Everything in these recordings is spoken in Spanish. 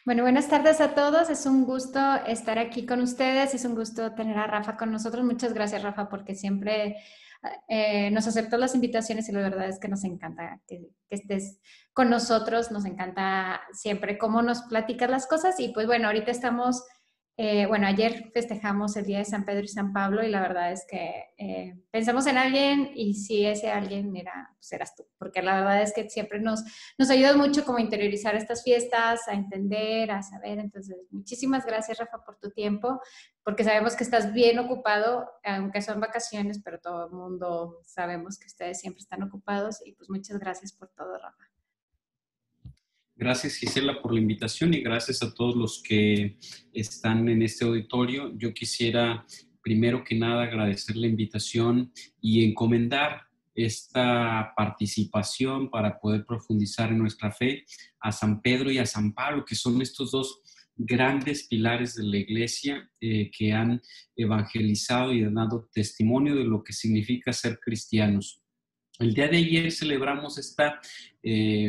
Bueno, buenas tardes a todos. Es un gusto estar aquí con ustedes. Es un gusto tener a Rafa con nosotros. Muchas gracias, Rafa, porque siempre nos aceptó las invitaciones y la verdad es que nos encanta que estés con nosotros. Nos encanta siempre cómo nos platicas las cosas. Y pues bueno, ahorita estamos, bueno, ayer festejamos el Día de San Pedro y San Pablo y la verdad es que pensamos en alguien y si ese alguien era, pues eras tú, porque la verdad es que siempre nos ayuda mucho como a interiorizar estas fiestas, a entender, a saber. Entonces, muchísimas gracias, Rafa, por tu tiempo, porque sabemos que estás bien ocupado, aunque son vacaciones, pero todo el mundo sabemos que ustedes siempre están ocupados y pues muchas gracias por todo, Rafa. Gracias, Gisela, por la invitación y gracias a todos los que están en este auditorio. Yo quisiera, primero que nada, agradecer la invitación y encomendar esta participación para poder profundizar en nuestra fe a San Pedro y a San Pablo, que son estos dos grandes pilares de la iglesia que han evangelizado y han dado testimonio de lo que significa ser cristianos. El día de ayer celebramos esta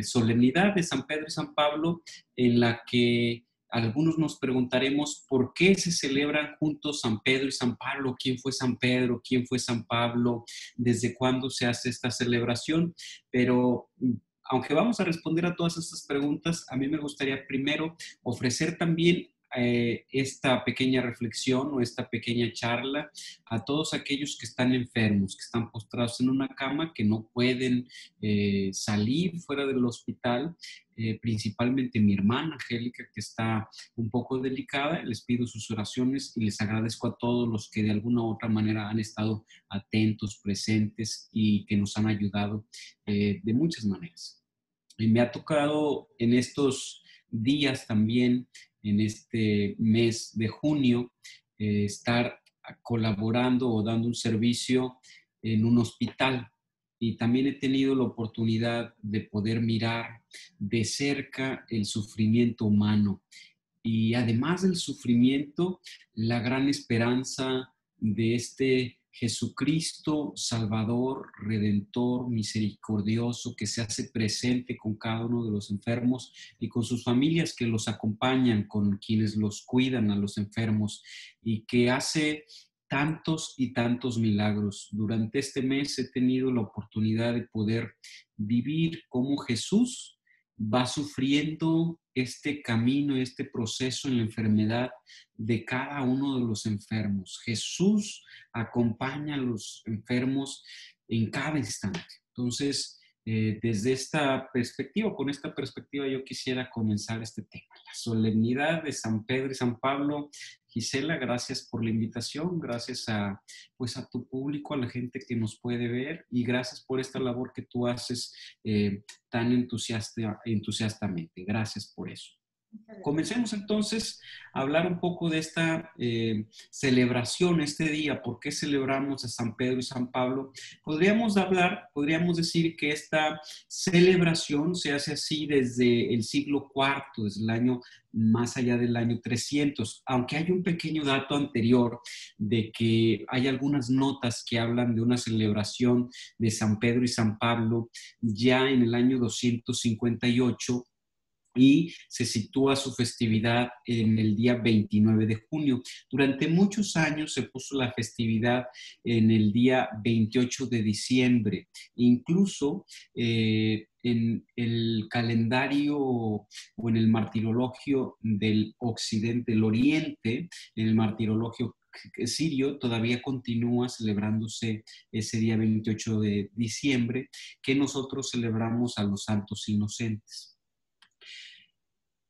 solemnidad de San Pedro y San Pablo en la que algunos nos preguntaremos por qué se celebran juntos San Pedro y San Pablo, quién fue San Pedro, quién fue San Pablo, desde cuándo se hace esta celebración, pero aunque vamos a responder a todas estas preguntas, a mí me gustaría primero ofrecer también esta pequeña reflexión o esta pequeña charla a todos aquellos que están enfermos, que están postrados en una cama, que no pueden salir fuera del hospital, principalmente mi hermana Angélica, que está un poco delicada. Les pido sus oraciones y les agradezco a todos los que de alguna u otra manera han estado atentos, presentes y que nos han ayudado de muchas maneras. Y me ha tocado en estos días también, en este mes de junio, estar colaborando o dando un servicio en un hospital. Y también he tenido la oportunidad de poder mirar de cerca el sufrimiento humano. Y además del sufrimiento, la gran esperanza de este Jesucristo, Salvador, Redentor, misericordioso, que se hace presente con cada uno de los enfermos y con sus familias que los acompañan, con quienes los cuidan a los enfermos y que hace tantos y tantos milagros. Durante este mes he tenido la oportunidad de poder vivir como Jesús va sufriendo este camino, este proceso en la enfermedad de cada uno de los enfermos. Jesús acompaña a los enfermos en cada instante. Entonces, desde esta perspectiva, con esta perspectiva, yo quisiera comenzar este tema, la solemnidad de San Pedro y San Pablo. Gisela, gracias por la invitación, gracias pues a tu público, a la gente que nos puede ver y gracias por esta labor que tú haces tan entusiastamente. Gracias por eso. Comencemos entonces a hablar un poco de esta celebración, este día, por qué celebramos a San Pedro y San Pablo. Podríamos decir que esta celebración se hace así desde el siglo IV, desde el año más allá del año 300, aunque hay un pequeño dato anterior de que hay algunas notas que hablan de una celebración de San Pedro y San Pablo ya en el año 258 y se sitúa su festividad en el día 29 de junio. Durante muchos años se puso la festividad en el día 28 de diciembre. Incluso en el calendario o en el martirologio del occidente, del oriente, en el martirologio sirio, todavía continúa celebrándose ese día 28 de diciembre, que nosotros celebramos a los santos inocentes.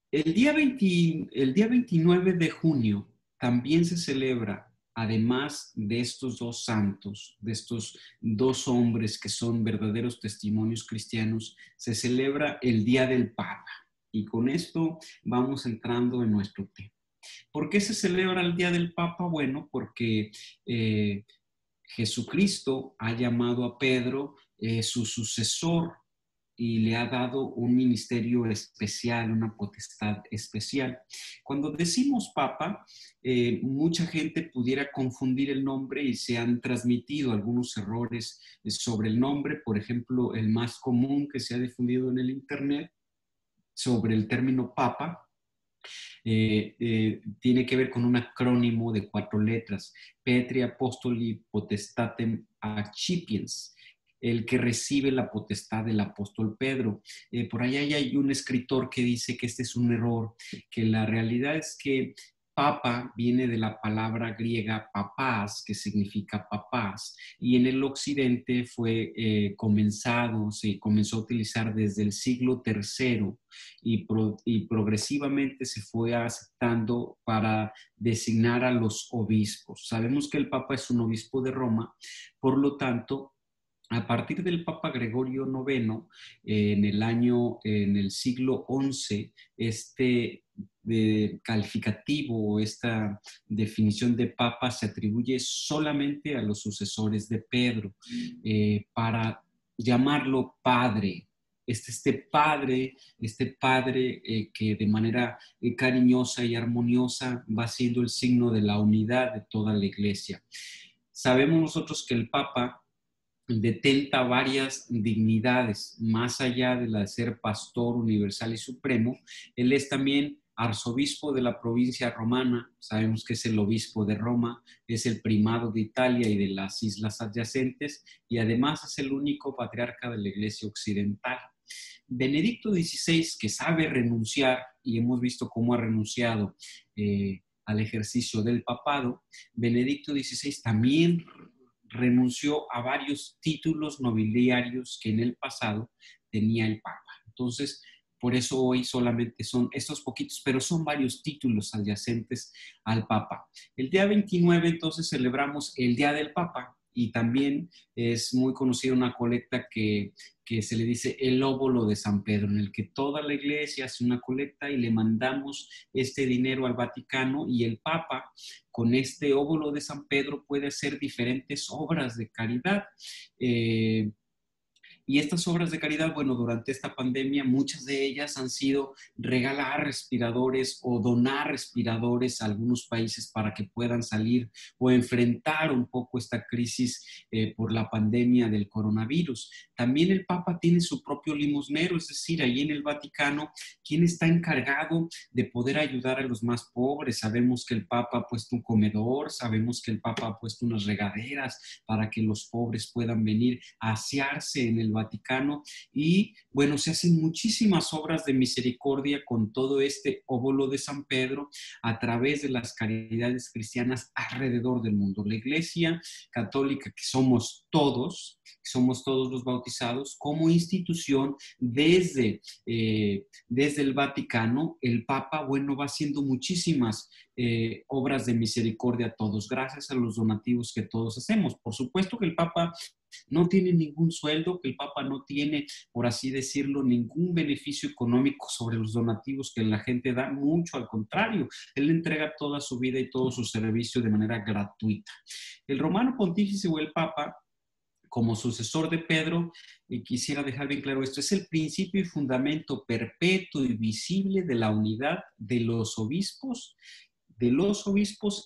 El día 29 de junio también se celebra, además de estos dos santos, de estos dos hombres que son verdaderos testimonios cristianos, se celebra el Día del Papa. Y con esto vamos entrando en nuestro tema. ¿Por qué se celebra el Día del Papa? Bueno, porque Jesucristo ha llamado a Pedro su sucesor y le ha dado un ministerio especial, una potestad especial. Cuando decimos papa, mucha gente pudiera confundir el nombre y se han transmitido algunos errores sobre el nombre. Por ejemplo, el más común que se ha difundido en el internet sobre el término papa Tiene que ver con un acrónimo de 4 letras, Petri Apostoli Potestatem Accipiens, el que recibe la potestad del apóstol Pedro. Por ahí hay un escritor que dice que este es un error, que la realidad es que papa viene de la palabra griega papás, que significa papás, y en el occidente se comenzó a utilizar desde el siglo III y progresivamente se fue aceptando para designar a los obispos. Sabemos que el papa es un obispo de Roma, por lo tanto, a partir del Papa Gregorio IX, en el siglo XI, calificativo o esta definición de papa se atribuye solamente a los sucesores de Pedro, para llamarlo padre. Este padre que de manera cariñosa y armoniosa va siendo el signo de la unidad de toda la iglesia. Sabemos nosotros que el papa detenta varias dignidades, más allá de la de ser pastor universal y supremo. Él es también arzobispo de la provincia romana, sabemos que es el obispo de Roma, es el primado de Italia y de las islas adyacentes, y además es el único patriarca de la Iglesia occidental. Benedicto XVI, que sabe renunciar, y hemos visto cómo ha renunciado al ejercicio del papado, Benedicto XVI también renunció a varios títulos nobiliarios que en el pasado tenía el Papa. Entonces, por eso hoy solamente son estos poquitos, pero son varios títulos adyacentes al Papa. El día 29, entonces, celebramos el Día del Papa, y también es muy conocida una colecta que se le dice el óbolo de San Pedro, en el que toda la iglesia hace una colecta y le mandamos este dinero al Vaticano, y el Papa con este óbolo de San Pedro puede hacer diferentes obras de caridad. Y estas obras de caridad, bueno, durante esta pandemia, muchas de ellas han sido regalar respiradores o donar respiradores a algunos países para que puedan salir o enfrentar un poco esta crisis por la pandemia del coronavirus. También el Papa tiene su propio limosnero, es decir, ahí en el Vaticano, ¿quién está encargado de poder ayudar a los más pobres? Sabemos que el Papa ha puesto un comedor, sabemos que el Papa ha puesto unas regaderas para que los pobres puedan venir a asearse en el Vaticano, y bueno, se hacen muchísimas obras de misericordia con todo este óbolo de San Pedro a través de las caridades cristianas alrededor del mundo. La Iglesia Católica, que somos todos los bautizados, como institución desde el Vaticano, el Papa, bueno, va haciendo muchísimas obras de misericordia a todos, gracias a los donativos que todos hacemos. Por supuesto que el Papa no tiene ningún sueldo, que el Papa no tiene, por así decirlo, ningún beneficio económico sobre los donativos que la gente da, mucho al contrario, él entrega toda su vida y todo su servicio de manera gratuita. El Romano Pontífice o el Papa, como sucesor de Pedro, y quisiera dejar bien claro esto, es el principio y fundamento perpetuo y visible de la unidad de los obispos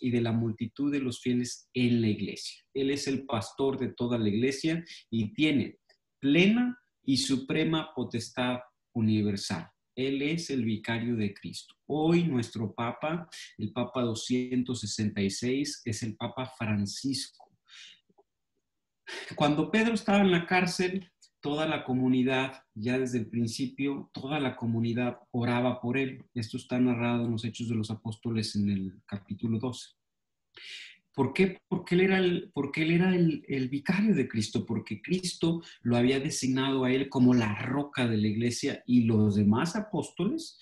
y de la multitud de los fieles en la iglesia. Él es el pastor de toda la iglesia y tiene plena y suprema potestad universal. Él es el vicario de Cristo. Hoy nuestro Papa, el Papa 266, es el Papa Francisco. Cuando Pedro estaba en la cárcel, toda la comunidad, ya desde el principio, toda la comunidad oraba por él. Esto está narrado en los Hechos de los Apóstoles en el capítulo 12. ¿Por qué? Porque él era el vicario de Cristo, porque Cristo lo había designado a él como la roca de la iglesia, y los demás apóstoles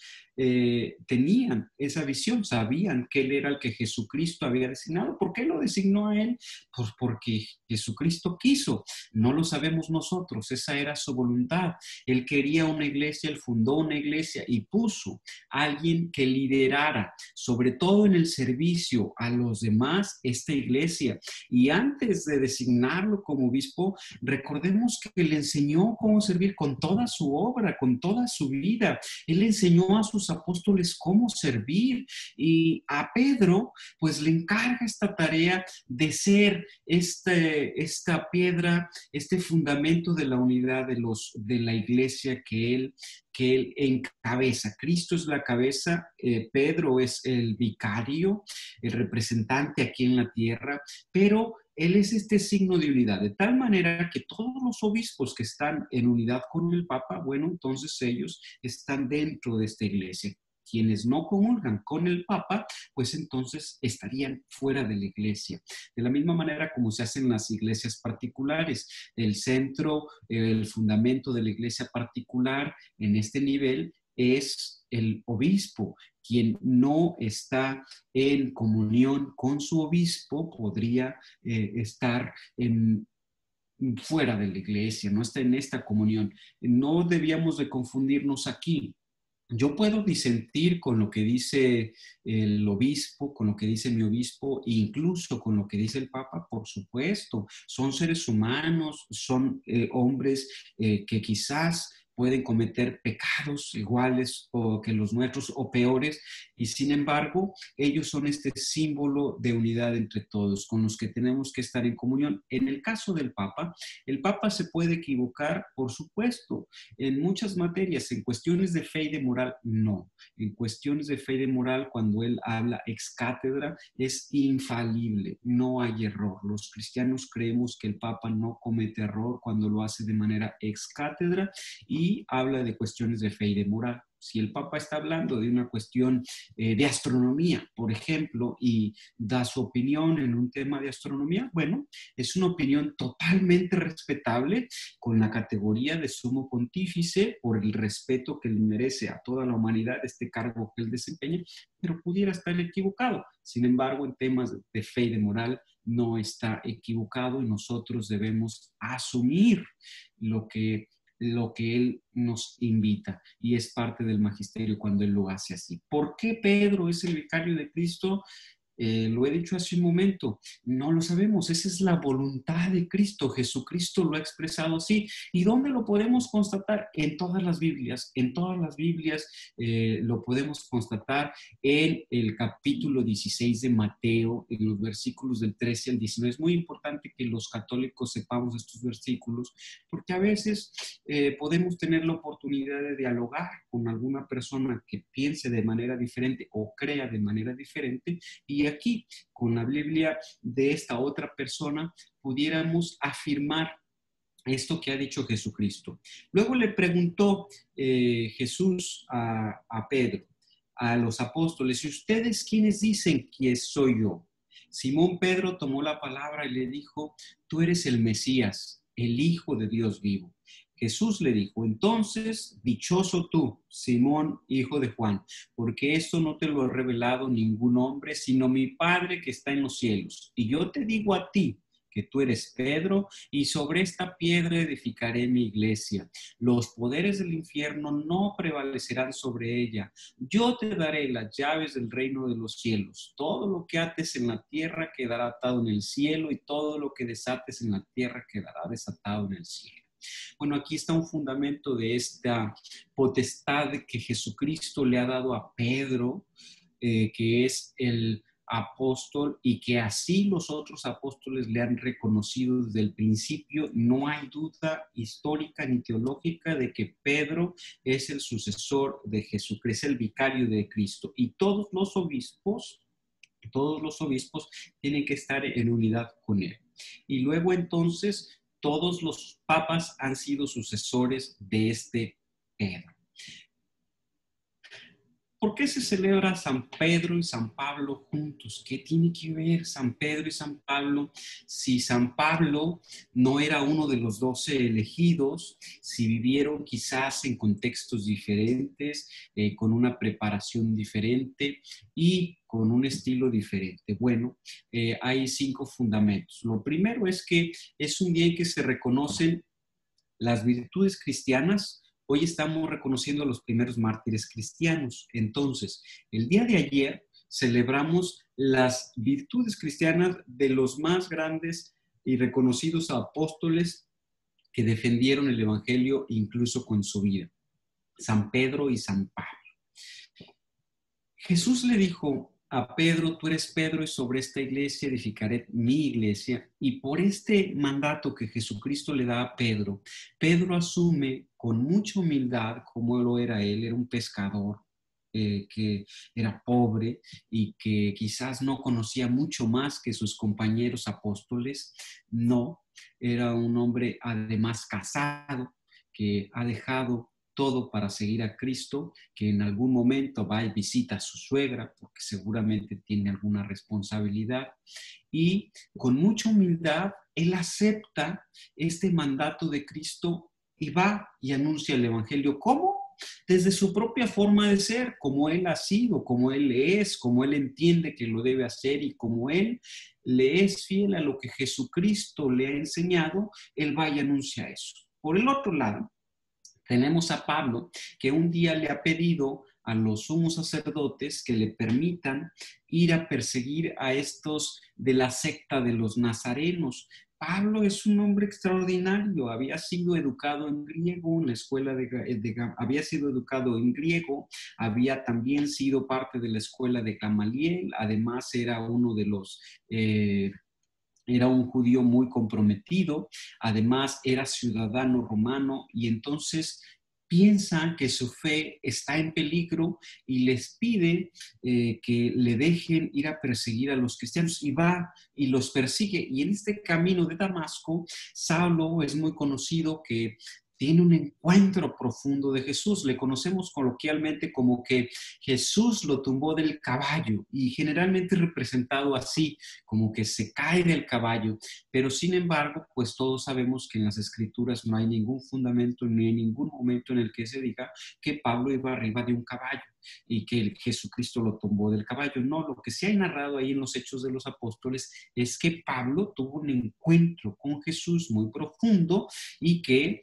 tenían esa visión, sabían que él era el que Jesucristo había designado. ¿Por qué lo designó a él? Pues porque Jesucristo quiso, no lo sabemos nosotros, esa era su voluntad. Él quería una iglesia, él fundó una iglesia y puso a alguien que liderara, sobre todo en el servicio a los demás, esta iglesia. Y antes de designarlo como obispo, recordemos que le enseñó cómo servir con toda su obra, con toda su vida. Él enseñó a sus los apóstoles cómo servir. Y a Pedro, pues le encarga esta tarea de ser esta piedra, este fundamento de la unidad de la iglesia que él encabeza. Cristo es la cabeza, Pedro es el vicario, el representante aquí en la tierra, pero él es este signo de unidad, de tal manera que todos los obispos que están en unidad con el Papa, bueno, entonces ellos están dentro de esta iglesia. Quienes no comulgan con el Papa, pues entonces estarían fuera de la iglesia. De la misma manera como se hacen las iglesias particulares, el centro, el fundamento de la iglesia particular en este nivel es el obispo. Quien no está en comunión con su obispo podría estar fuera de la iglesia, no está en esta comunión. No debíamos de confundirnos aquí. Yo puedo disentir con lo que dice el obispo, con lo que dice mi obispo, e incluso con lo que dice el Papa, por supuesto. Son seres humanos, son hombres que quizás pueden cometer pecados iguales o que los nuestros o peores, y sin embargo, ellos son este símbolo de unidad entre todos, con los que tenemos que estar en comunión. En el caso del Papa, el Papa se puede equivocar, por supuesto, en muchas materias, en cuestiones de fe y de moral, no. En cuestiones de fe y de moral, cuando él habla ex cátedra, es infalible, no hay error. Los cristianos creemos que el Papa no comete error cuando lo hace de manera ex cátedra y habla de cuestiones de fe y de moral. Si el Papa está hablando de una cuestión de astronomía, por ejemplo, y da su opinión en un tema de astronomía, bueno, es una opinión totalmente respetable con la categoría de sumo pontífice por el respeto que le merece a toda la humanidad este cargo que él desempeña, pero pudiera estar equivocado. Sin embargo, en temas de fe y de moral no está equivocado y nosotros debemos asumir lo que él nos invita y es parte del magisterio cuando él lo hace así. ¿Por qué Pedro es el vicario de Cristo? Lo he dicho hace un momento, no lo sabemos, esa es la voluntad de Cristo, Jesucristo lo ha expresado así. ¿Y dónde lo podemos constatar? En todas las Biblias, lo podemos constatar en el capítulo 16 de Mateo, en los versículos del 13 al 19. Es muy importante que los católicos sepamos estos versículos, porque a veces podemos tener la oportunidad de dialogar con alguna persona que piense de manera diferente o crea de manera diferente, y aquí, con la Biblia de esta otra persona, pudiéramos afirmar esto que ha dicho Jesucristo. Luego le preguntó Jesús a Pedro, a los apóstoles: ¿y ustedes quiénes dicen que soy yo? Simón Pedro tomó la palabra y le dijo: tú eres el Mesías, el Hijo de Dios vivo. Jesús le dijo: entonces, dichoso tú, Simón, hijo de Juan, porque esto no te lo ha revelado ningún hombre, sino mi Padre que está en los cielos. Y yo te digo a ti que tú eres Pedro, y sobre esta piedra edificaré mi iglesia. Los poderes del infierno no prevalecerán sobre ella. Yo te daré las llaves del reino de los cielos. Todo lo que ates en la tierra quedará atado en el cielo, y todo lo que desates en la tierra quedará desatado en el cielo. Bueno, aquí está un fundamento de esta potestad que Jesucristo le ha dado a Pedro, que es el apóstol, y que así los otros apóstoles le han reconocido desde el principio. No hay duda histórica ni teológica de que Pedro es el sucesor de Jesucristo, es el vicario de Cristo, y todos los obispos tienen que estar en unidad con él. Y luego entonces todos los papas han sido sucesores de este Pedro. ¿Por qué se celebra San Pedro y San Pablo juntos? ¿Qué tiene que ver San Pedro y San Pablo? Si San Pablo no era uno de los 12 elegidos, si vivieron quizás en contextos diferentes, con una preparación diferente y con un estilo diferente. Bueno, hay 5 fundamentos. Lo primero es que es un día en que se reconocen las virtudes cristianas. Hoy estamos reconociendo a los primeros mártires cristianos. Entonces, el día de ayer celebramos las virtudes cristianas de los más grandes y reconocidos apóstoles que defendieron el evangelio incluso con su vida: San Pedro y San Pablo. Jesús le dijo a Pedro, tú eres Pedro y sobre esta iglesia edificaré mi iglesia. Y por este mandato que Jesucristo le da a Pedro, Pedro asume con mucha humildad, como lo era él, era un pescador, que era pobre y que quizás no conocía mucho más que sus compañeros apóstoles. No, era un hombre además casado, que ha dejado todo para seguir a Cristo, que en algún momento va y visita a su suegra, porque seguramente tiene alguna responsabilidad, y con mucha humildad, él acepta este mandato de Cristo y va y anuncia el Evangelio. ¿Cómo? Desde su propia forma de ser, como él ha sido, como él es, como él entiende que lo debe hacer y como él le es fiel a lo que Jesucristo le ha enseñado, él va y anuncia eso. Por el otro lado, tenemos a Pablo, que un día le ha pedido a los sumos sacerdotes que le permitan ir a perseguir a estos de la secta de los nazarenos. Pablo es un hombre extraordinario, había sido educado en griego en la escuela había sido educado en griego, había también sido parte de la escuela de Gamaliel, además era uno de los era un judío muy comprometido, además era ciudadano romano y entonces piensa que su fe está en peligro y les pide que le dejen ir a perseguir a los cristianos y va y los persigue. Y en este camino de Damasco, Saulo es muy conocido que tiene un encuentro profundo de Jesús. Le conocemos coloquialmente como que Jesús lo tumbó del caballo y generalmente representado así, como que se cae del caballo. Pero sin embargo, pues todos sabemos que en las Escrituras no hay ningún fundamento ni hay ningún momento en el que se diga que Pablo iba arriba de un caballo y que Jesucristo lo tumbó del caballo. No, lo que se ha narrado ahí en los Hechos de los Apóstoles es que Pablo tuvo un encuentro con Jesús muy profundo y que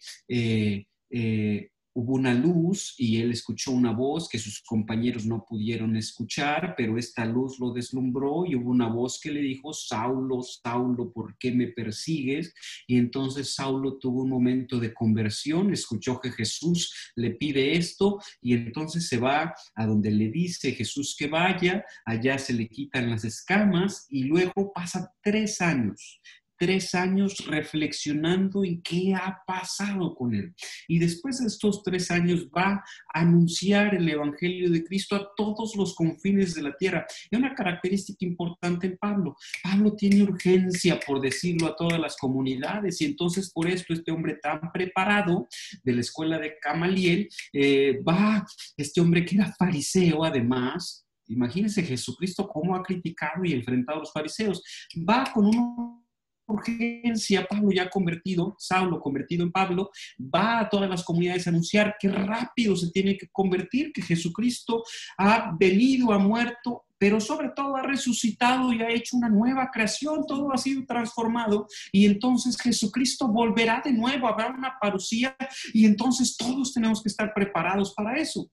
hubo una luz y él escuchó una voz que sus compañeros no pudieron escuchar, pero esta luz lo deslumbró y hubo una voz que le dijo, Saulo, Saulo, ¿por qué me persigues? Y entonces Saulo tuvo un momento de conversión, escuchó que Jesús le pide esto y entonces se va a donde le dice Jesús que vaya, allá se le quitan las escamas y luego pasa 3 años reflexionando en qué ha pasado con él. Y después de estos 3 años va a anunciar el Evangelio de Cristo a todos los confines de la tierra. Y una característica importante en Pablo. Pablo tiene urgencia por decirlo a todas las comunidades y entonces por esto este hombre tan preparado de la escuela de Gamaliel, este hombre que era fariseo además. Imagínense Jesucristo cómo ha criticado y enfrentado a los fariseos. Va con una urgencia, Pablo ya convertido, Saulo convertido en Pablo, va a todas las comunidades a anunciar que rápido se tiene que convertir, que Jesucristo ha venido, ha muerto, pero sobre todo ha resucitado y ha hecho una nueva creación, todo ha sido transformado y entonces Jesucristo volverá de nuevo, habrá una parucía y entonces todos tenemos que estar preparados para eso.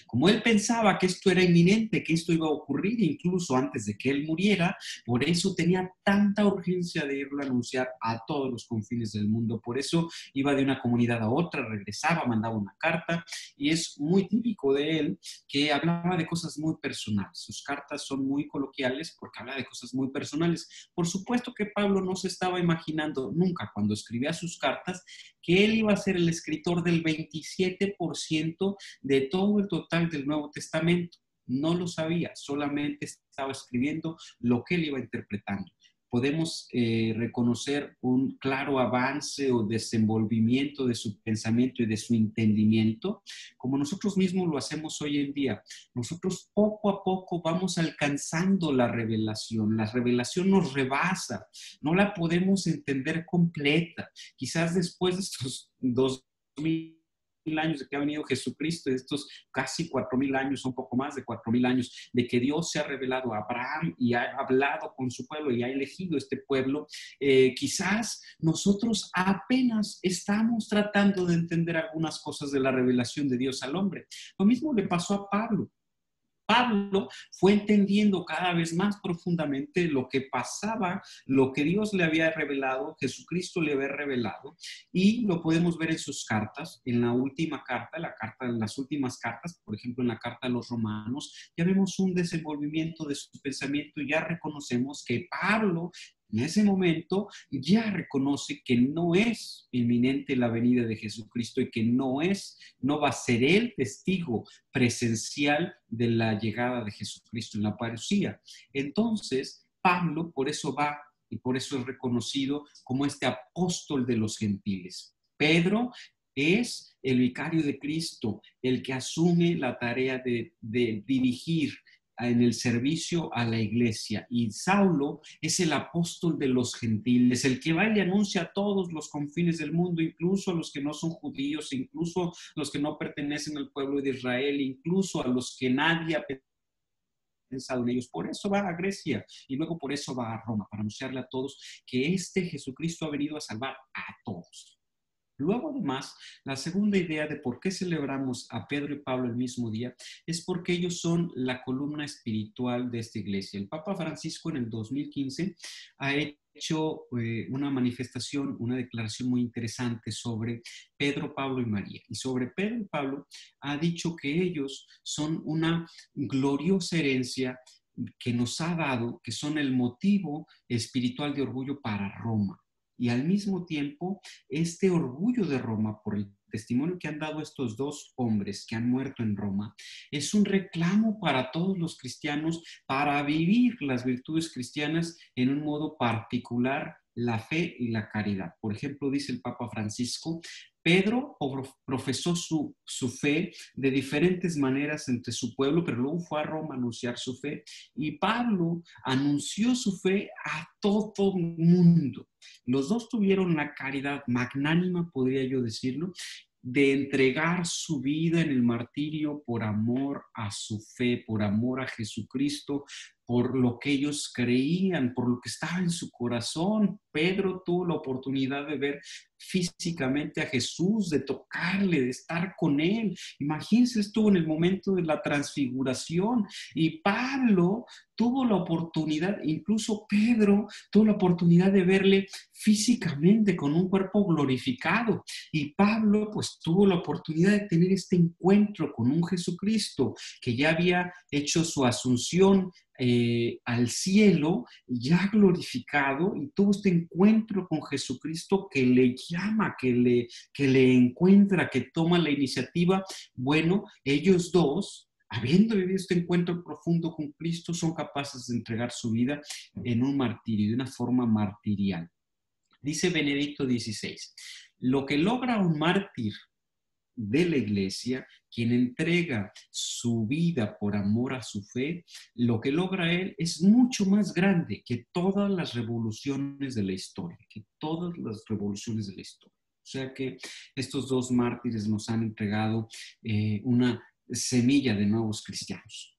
Como él pensaba que esto era inminente, que esto iba a ocurrir incluso antes de que él muriera, por eso tenía tanta urgencia de irlo a anunciar a todos los confines del mundo. Por eso iba de una comunidad a otra, regresaba, mandaba una carta y es muy típico de él que hablaba de cosas muy personales. Sus cartas son muy coloquiales porque habla de cosas muy personales. Por supuesto que Pablo no se estaba imaginando nunca cuando escribía sus cartas que él iba a ser el escritor del 27% de todo el total del Nuevo Testamento. No lo sabía, solamente estaba escribiendo lo que él iba interpretando. Podemos reconocer un claro avance o desenvolvimiento de su pensamiento y de su entendimiento, como nosotros mismos lo hacemos hoy en día. Nosotros poco a poco vamos alcanzando la revelación. La revelación nos rebasa, no la podemos entender completa. Quizás después de estos 2000 años de que ha venido Jesucristo, de estos casi 4000 años, un poco más de 4000 años, de que Dios se ha revelado a Abraham y ha hablado con su pueblo y ha elegido este pueblo, quizás nosotros apenas estamos tratando de entender algunas cosas de la revelación de Dios al hombre. Lo mismo le pasó a Pablo. Pablo fue entendiendo cada vez más profundamente lo que pasaba, lo que Dios le había revelado, Jesucristo le había revelado, y lo podemos ver en sus cartas, en la última carta, en las últimas cartas, por ejemplo, en la carta a los Romanos, ya vemos un desenvolvimiento de su pensamiento y ya reconocemos que Pablo en ese momento ya reconoce que no es inminente la venida de Jesucristo y que no va a ser el testigo presencial de la llegada de Jesucristo en la parucía. Entonces, Pablo por eso va y por eso es reconocido como este apóstol de los gentiles. Pedro es el vicario de Cristo, el que asume la tarea de dirigir en el servicio a la iglesia. Y Saulo es el apóstol de los gentiles, el que va y le anuncia a todos los confines del mundo, incluso a los que no son judíos, incluso a los que no pertenecen al pueblo de Israel, incluso a los que nadie ha pensado en ellos. Por eso va a Grecia y luego por eso va a Roma, para anunciarle a todos que este Jesucristo ha venido a salvar a todos. Luego, además, la segunda idea de por qué celebramos a Pedro y Pablo el mismo día es porque ellos son la columna espiritual de esta iglesia. El Papa Francisco en el 2015 ha hecho una manifestación, una declaración muy interesante sobre Pedro, Pablo y María. Y sobre Pedro y Pablo ha dicho que ellos son una gloriosa herencia que nos ha dado, que son el motivo espiritual de orgullo para Roma. Y al mismo tiempo, este orgullo de Roma por el testimonio que han dado estos dos hombres que han muerto en Roma, es un reclamo para todos los cristianos para vivir las virtudes cristianas en un modo particular, la fe y la caridad. Por ejemplo, dice el Papa Francisco, Pedro profesó su fe de diferentes maneras entre su pueblo, pero luego fue a Roma a anunciar su fe. Y Pablo anunció su fe a todo el mundo. Los dos tuvieron la caridad magnánima, podría yo decirlo, de entregar su vida en el martirio por amor a su fe, por amor a Jesucristo, por lo que ellos creían, por lo que estaba en su corazón. Pedro tuvo la oportunidad de ver físicamente a Jesús, de tocarle, de estar con él. Imagínense, estuvo en el momento de la transfiguración y Pablo tuvo la oportunidad, incluso Pedro tuvo la oportunidad de verle físicamente con un cuerpo glorificado. Y Pablo pues tuvo la oportunidad de tener este encuentro con un Jesucristo que ya había hecho su asunción al cielo, ya glorificado, y tuvo este encuentro con Jesucristo que le llama, que le encuentra, que toma la iniciativa. Bueno, ellos dos, habiendo vivido este encuentro profundo con Cristo, son capaces de entregar su vida en un martirio, de una forma martirial. Dice Benedicto XVI, lo que logra un mártir de la iglesia, quien entrega su vida por amor a su fe, lo que logra él es mucho más grande que todas las revoluciones de la historia, O sea que estos dos mártires nos han entregado una semilla de nuevos cristianos.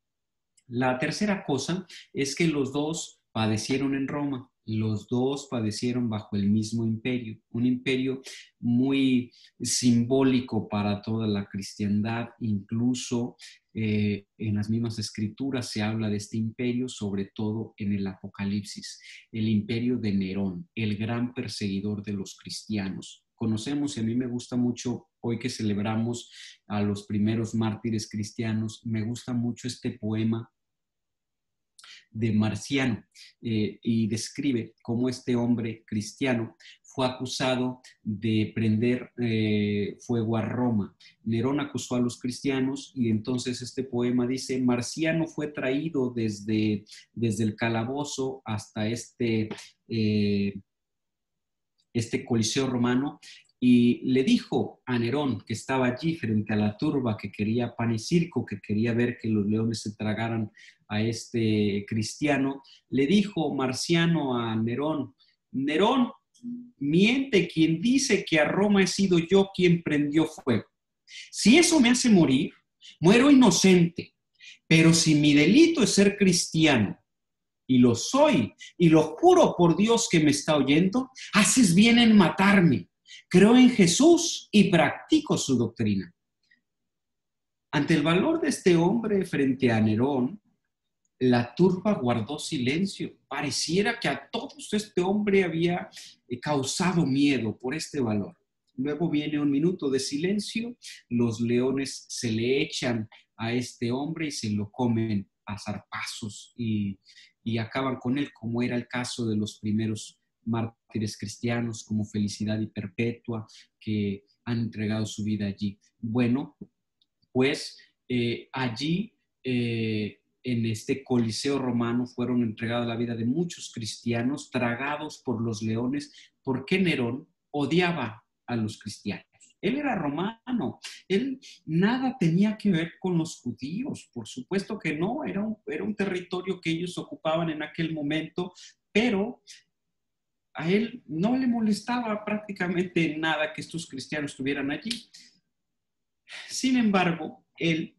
La tercera cosa es que los dos padecieron en Roma. Los dos padecieron bajo el mismo imperio, un imperio muy simbólico para toda la cristiandad. Incluso en las mismas escrituras se habla de este imperio, sobre todo en el Apocalipsis, el imperio de Nerón, el gran perseguidor de los cristianos. Conocemos, y a mí me gusta mucho, hoy que celebramos a los primeros mártires cristianos, me gusta mucho este poema de Marciano, y describe cómo este hombre cristiano fue acusado de prender fuego a Roma. Nerón acusó a los cristianos y entonces este poema dice, Marciano fue traído desde el calabozo hasta este coliseo romano, y le dijo a Nerón, que estaba allí frente a la turba, que quería pan y circo, que quería ver que los leones se tragaran a este cristiano, le dijo Marciano a Nerón, Nerón, miente quien dice que a Roma he sido yo quien prendió fuego. Si eso me hace morir, muero inocente, pero si mi delito es ser cristiano, y lo soy, y lo juro por Dios que me está oyendo, haces bien en matarme. Creo en Jesús y practico su doctrina. Ante el valor de este hombre frente a Nerón, la turba guardó silencio. Pareciera que a todos este hombre había causado miedo por este valor. Luego viene un minuto de silencio, los leones se le echan a este hombre y se lo comen a zarpazos y acaban con él, como era el caso de los primeros mártires cristianos como Felicidad y Perpetua, que han entregado su vida allí. Bueno, pues allí en este Coliseo romano fueron entregadas la vida de muchos cristianos tragados por los leones, porque Nerón odiaba a los cristianos. Él era romano, él nada tenía que ver con los judíos, por supuesto que no, era un territorio que ellos ocupaban en aquel momento, pero a él no le molestaba prácticamente nada que estos cristianos estuvieran allí. Sin embargo, él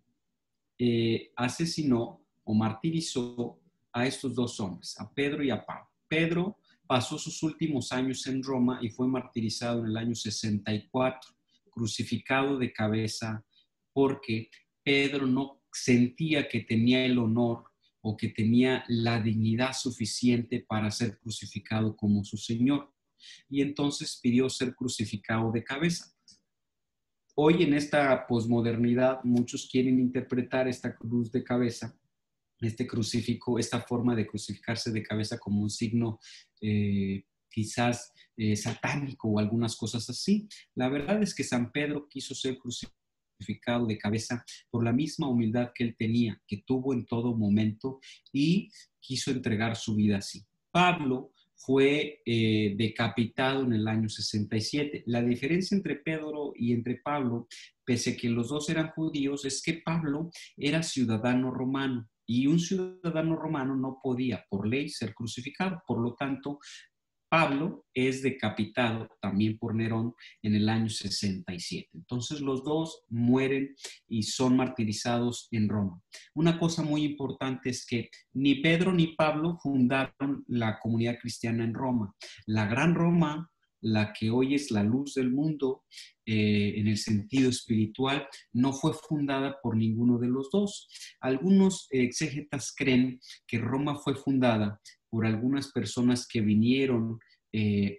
asesinó o martirizó a estos dos hombres, a Pedro y a Pablo. Pedro pasó sus últimos años en Roma y fue martirizado en el año 64, crucificado de cabeza, porque Pedro no sentía que tenía el honor o que tenía la dignidad suficiente para ser crucificado como su Señor. Y entonces pidió ser crucificado de cabeza. Hoy en esta posmodernidad muchos quieren interpretar esta cruz de cabeza, este crucifijo, esta forma de crucificarse de cabeza como un signo quizás satánico o algunas cosas así. La verdad es que San Pedro quiso ser crucificado de cabeza por la misma humildad que él tenía, que tuvo en todo momento, y quiso entregar su vida así. Pablo fue decapitado en el año 67. La diferencia entre Pedro y entre Pablo, pese a que los dos eran judíos, es que Pablo era ciudadano romano y un ciudadano romano no podía por ley ser crucificado. Por lo tanto, Pablo es decapitado también por Nerón en el año 67. Entonces los dos mueren y son martirizados en Roma. Una cosa muy importante es que ni Pedro ni Pablo fundaron la comunidad cristiana en Roma. La Gran Roma, la que hoy es la luz del mundo en el sentido espiritual, no fue fundada por ninguno de los dos. Algunos exégetas creen que Roma fue fundada por algunas personas que vinieron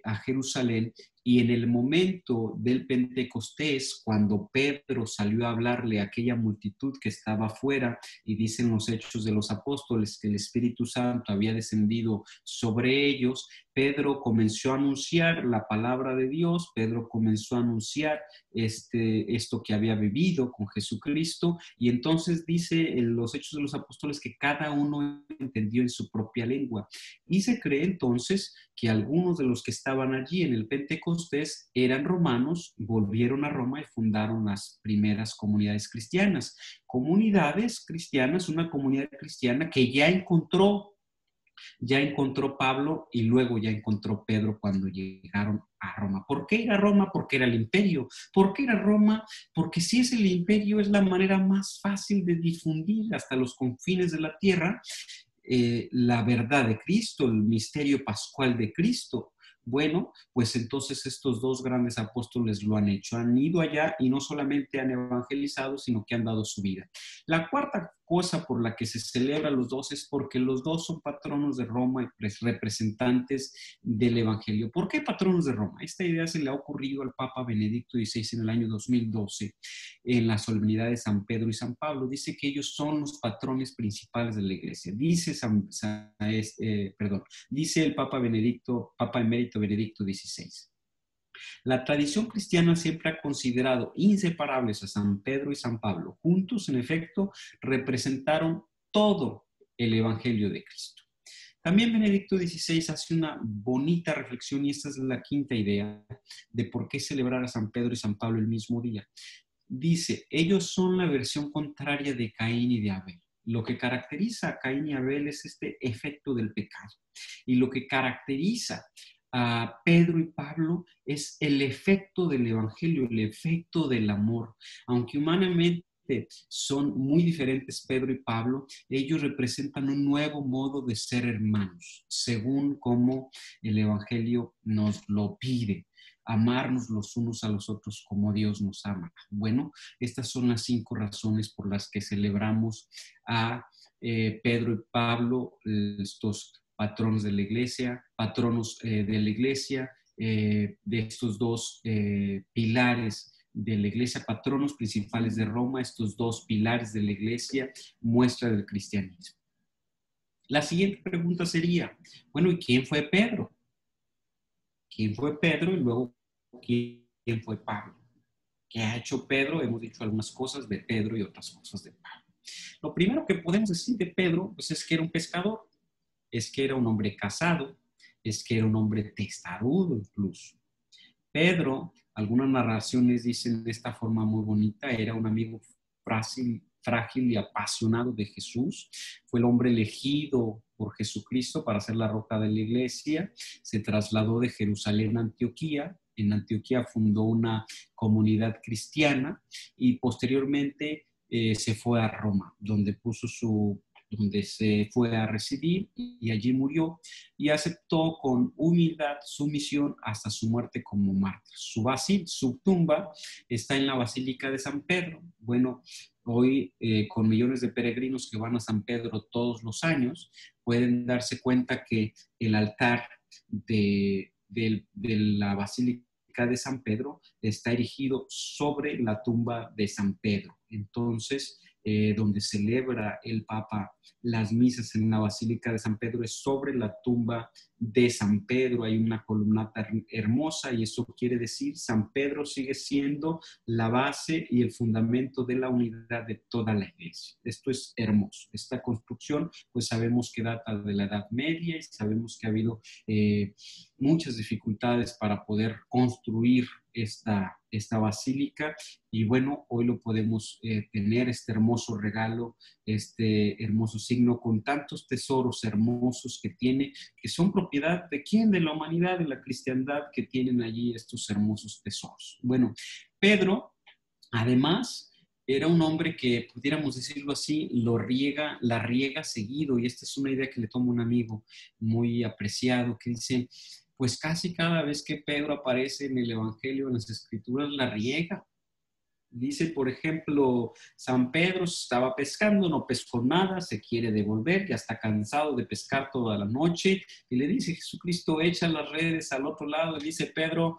a Jerusalén, y en el momento del Pentecostés, cuando Pedro salió a hablarle a aquella multitud que estaba afuera, y dicen los Hechos de los Apóstoles que el Espíritu Santo había descendido sobre ellos, Pedro comenzó a anunciar la palabra de Dios, Pedro comenzó a anunciar esto que había vivido con Jesucristo, y entonces dice en los Hechos de los Apóstoles que cada uno entendió en su propia lengua. Y se cree entonces que algunos de los que estaban allí en el Pentecostés eran romanos, volvieron a Roma y fundaron las primeras comunidades cristianas. Comunidades cristianas, una comunidad cristiana que ya encontró Pablo y luego ya encontró Pedro cuando llegaron a Roma. ¿Por qué ir a Roma? Porque era el imperio. ¿Por qué ir a Roma? Porque si es el imperio es la manera más fácil de difundir hasta los confines de la tierra la verdad de Cristo, el misterio pascual de Cristo. Bueno, pues entonces estos dos grandes apóstoles lo han hecho, han ido allá y no solamente han evangelizado, sino que han dado su vida. La cuarta cosa por la que se celebra los dos es porque los dos son patronos de Roma y representantes del Evangelio. ¿Por qué patronos de Roma? Esta idea se le ha ocurrido al Papa Benedicto XVI en el año 2012 en la solemnidad de San Pedro y San Pablo. Dice que ellos son los patrones principales de la iglesia. Dice el Papa Emérito Benedicto XVI. La tradición cristiana siempre ha considerado inseparables a San Pedro y San Pablo. Juntos, en efecto, representaron todo el Evangelio de Cristo. También Benedicto XVI hace una bonita reflexión, y esta es la quinta idea de por qué celebrar a San Pedro y San Pablo el mismo día. Dice, ellos son la versión contraria de Caín y de Abel. Lo que caracteriza a Caín y Abel es este efecto del pecado. Y lo que caracteriza a Pedro y Pablo es el efecto del Evangelio, el efecto del amor. Aunque humanamente son muy diferentes Pedro y Pablo, ellos representan un nuevo modo de ser hermanos, según como el Evangelio nos lo pide. amarnos los unos a los otros como Dios nos ama. Bueno, estas son las 5 razones por las que celebramos a Pedro y Pablo, estos patronos de la iglesia, patronos de la iglesia, de estos dos pilares de la iglesia, patronos principales de Roma, estos 2 pilares de la iglesia, muestra del cristianismo. La siguiente pregunta sería, bueno, ¿y quién fue Pedro? ¿Quién fue Pedro? Y luego, ¿quién fue Pablo? ¿Qué ha hecho Pedro? Hemos dicho algunas cosas de Pedro y otras cosas de Pablo. Lo primero que podemos decir de Pedro, pues, es que era un pescador, es que era un hombre casado, es que era un hombre testarudo incluso. Pedro, algunas narraciones dicen de esta forma muy bonita, era un amigo frágil y apasionado de Jesús. Fue el hombre elegido por Jesucristo para ser la roca de la iglesia. Se trasladó de Jerusalén a Antioquía. En Antioquía fundó una comunidad cristiana y posteriormente se fue a Roma, donde se fue a residir y allí murió y aceptó con humildad su misión hasta su muerte como mártir. Su tumba está en la Basílica de San Pedro. Bueno, hoy con millones de peregrinos que van a San Pedro todos los años, pueden darse cuenta que el altar de la Basílica de San Pedro está erigido sobre la tumba de San Pedro. Entonces, donde celebra el Papa las misas en la Basílica de San Pedro es sobre la tumba de San Pedro. Hay una columnata hermosa y eso quiere decir San Pedro sigue siendo la base y el fundamento de la unidad de toda la iglesia. Esto es hermoso. Esta construcción, pues sabemos que data de la Edad Media y sabemos que ha habido muchas dificultades para poder construir esta basílica y bueno, hoy lo podemos tener, este hermoso regalo, este hermoso signo con tantos tesoros hermosos que tiene, que son propiedad de quién, de la humanidad, de la cristiandad, que tienen allí estos hermosos tesoros. Bueno, Pedro, además, era un hombre que, pudiéramos decirlo así, la riega seguido, y esta es una idea que le toma un amigo muy apreciado, que dice, pues casi cada vez que Pedro aparece en el Evangelio, en las Escrituras, la riega. Dice, por ejemplo, San Pedro estaba pescando, no pescó nada, se quiere devolver, ya está cansado de pescar toda la noche, y le dice Jesucristo, echa las redes al otro lado, y dice Pedro,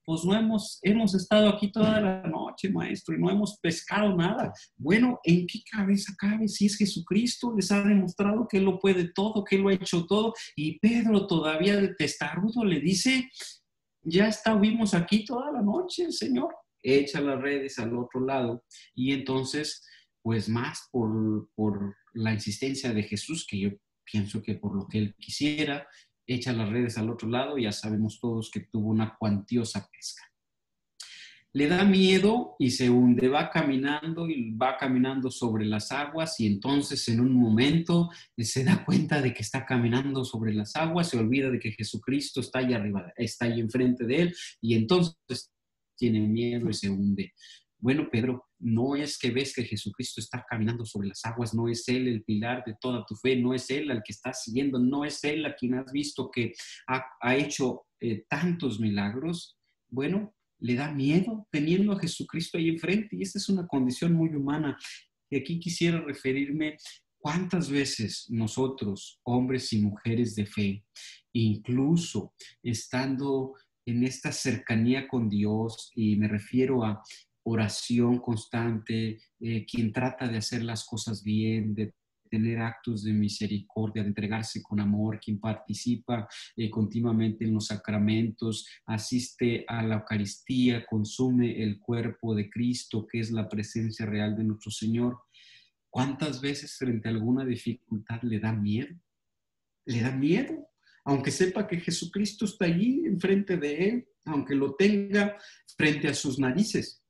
pues no hemos estado aquí toda la noche, maestro, y no hemos pescado nada. Bueno, ¿en qué cabeza cabe si es Jesucristo? Les ha demostrado que Él lo puede todo, que Él lo ha hecho todo, y Pedro todavía de testarudo le dice, ya estuvimos aquí toda la noche, Señor. Echa las redes al otro lado, y entonces, pues más por la insistencia de Jesús, que yo pienso que por lo que Él quisiera, echa las redes al otro lado, y ya sabemos todos que tuvo una cuantiosa pesca. Le da miedo y se hunde, va caminando sobre las aguas y entonces en un momento se da cuenta de que está caminando sobre las aguas, se olvida de que Jesucristo está allá arriba, está ahí enfrente de él y entonces tiene miedo y se hunde. Bueno, Pedro, no es que ves que Jesucristo está caminando sobre las aguas, no es Él el pilar de toda tu fe, no es Él al que estás siguiendo, no es Él a quien has visto que ha hecho tantos milagros. Bueno, le da miedo teniendo a Jesucristo ahí enfrente y esta es una condición muy humana. Y aquí quisiera referirme cuántas veces nosotros, hombres y mujeres de fe, incluso estando en esta cercanía con Dios, y me refiero a oración constante, quien trata de hacer las cosas bien, de tener actos de misericordia, de entregarse con amor, quien participa continuamente en los sacramentos, asiste a la Eucaristía, consume el cuerpo de Cristo, que es la presencia real de nuestro Señor. ¿Cuántas veces frente a alguna dificultad le da miedo? Le da miedo, aunque sepa que Jesucristo está allí enfrente de él, aunque lo tenga frente a sus narices.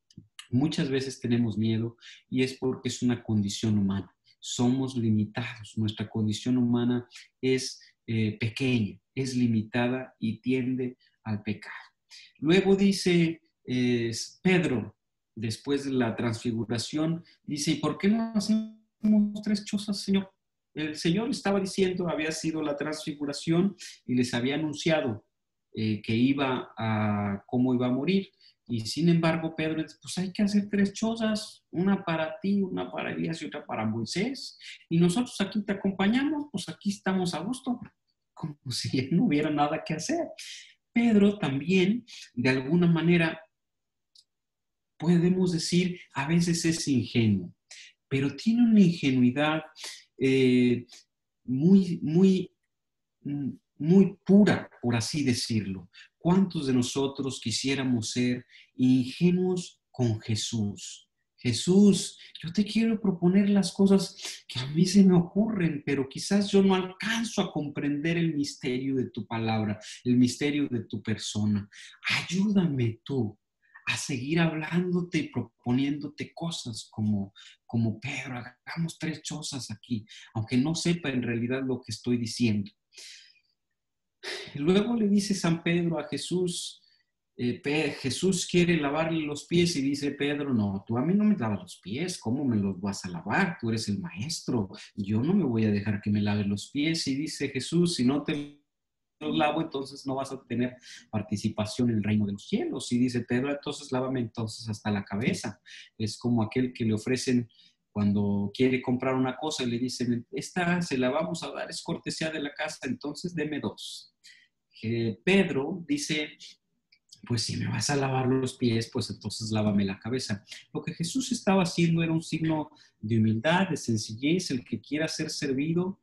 Muchas veces tenemos miedo y es porque es una condición humana. Somos limitados, nuestra condición humana es pequeña, es limitada y tiende al pecado. Luego dice Pedro, después de la transfiguración, dice, ¿y por qué no hacemos 3 chozas, Señor? El Señor estaba diciendo, había sido la transfiguración y les había anunciado, cómo iba a morir. Y sin embargo, Pedro dice, pues hay que hacer 3 chozas, una para ti, una para Elías y otra para Moisés. Y nosotros aquí te acompañamos, pues aquí estamos a gusto, como si no hubiera nada que hacer. Pedro también, de alguna manera, podemos decir, a veces es ingenuo, pero tiene una ingenuidad muy, muy, muy pura, por así decirlo. ¿Cuántos de nosotros quisiéramos ser ingenuos con Jesús? Jesús, yo te quiero proponer las cosas que a mí se me ocurren, pero quizás yo no alcanzo a comprender el misterio de tu palabra, el misterio de tu persona. Ayúdame tú a seguir hablándote y proponiéndote cosas como Pedro, hagamos 3 chozas aquí, aunque no sepa en realidad lo que estoy diciendo. Y luego le dice San Pedro a Jesús, Jesús quiere lavarle los pies y dice Pedro, no, tú a mí no me lavas los pies, ¿cómo me los vas a lavar? Tú eres el maestro, yo no me voy a dejar que me lave los pies. Y dice Jesús, si no te los lavo, entonces no vas a tener participación en el reino de los cielos. Y dice Pedro, entonces lávame entonces hasta la cabeza. Es como aquel que le ofrecen cuando quiere comprar una cosa y le dicen, esta se la vamos a dar, es cortesía de la casa, entonces deme 2. Pedro dice, pues si me vas a lavar los pies, pues entonces lávame la cabeza. Lo que Jesús estaba haciendo era un signo de humildad, de sencillez. El que quiera ser servido,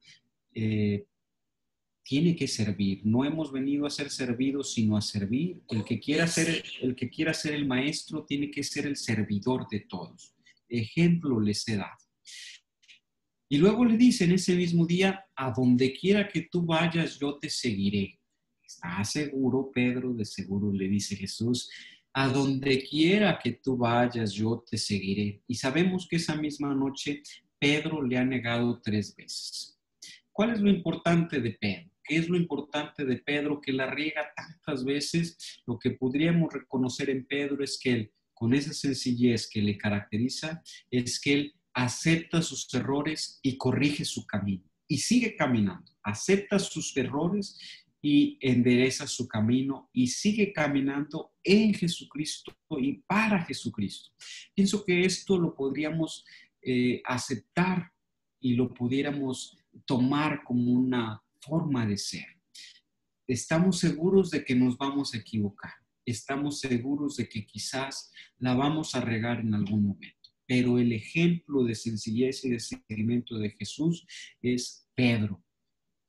tiene que servir. No hemos venido a ser servidos, sino a servir. El que quiera ser el maestro, tiene que ser el servidor de todos. Ejemplo les he dado. Y luego le dice en ese mismo día, a donde quiera que tú vayas, yo te seguiré. ¿Estás seguro, Pedro? De seguro le dice Jesús, a donde quiera que tú vayas, yo te seguiré. Y sabemos que esa misma noche Pedro le ha negado 3 veces. ¿Cuál es lo importante de Pedro? ¿Qué es lo importante de Pedro que la riega tantas veces? Lo que podríamos reconocer en Pedro es que él, con esa sencillez que le caracteriza, es que él acepta sus errores y corrige su camino. Y sigue caminando. Acepta sus errores y endereza su camino y sigue caminando en Jesucristo y para Jesucristo. Pienso que esto lo podríamos aceptar y lo pudiéramos tomar como una forma de ser. Estamos seguros de que nos vamos a equivocar. Estamos seguros de que quizás la vamos a regar en algún momento. Pero el ejemplo de sencillez y de seguimiento de Jesús es Pedro.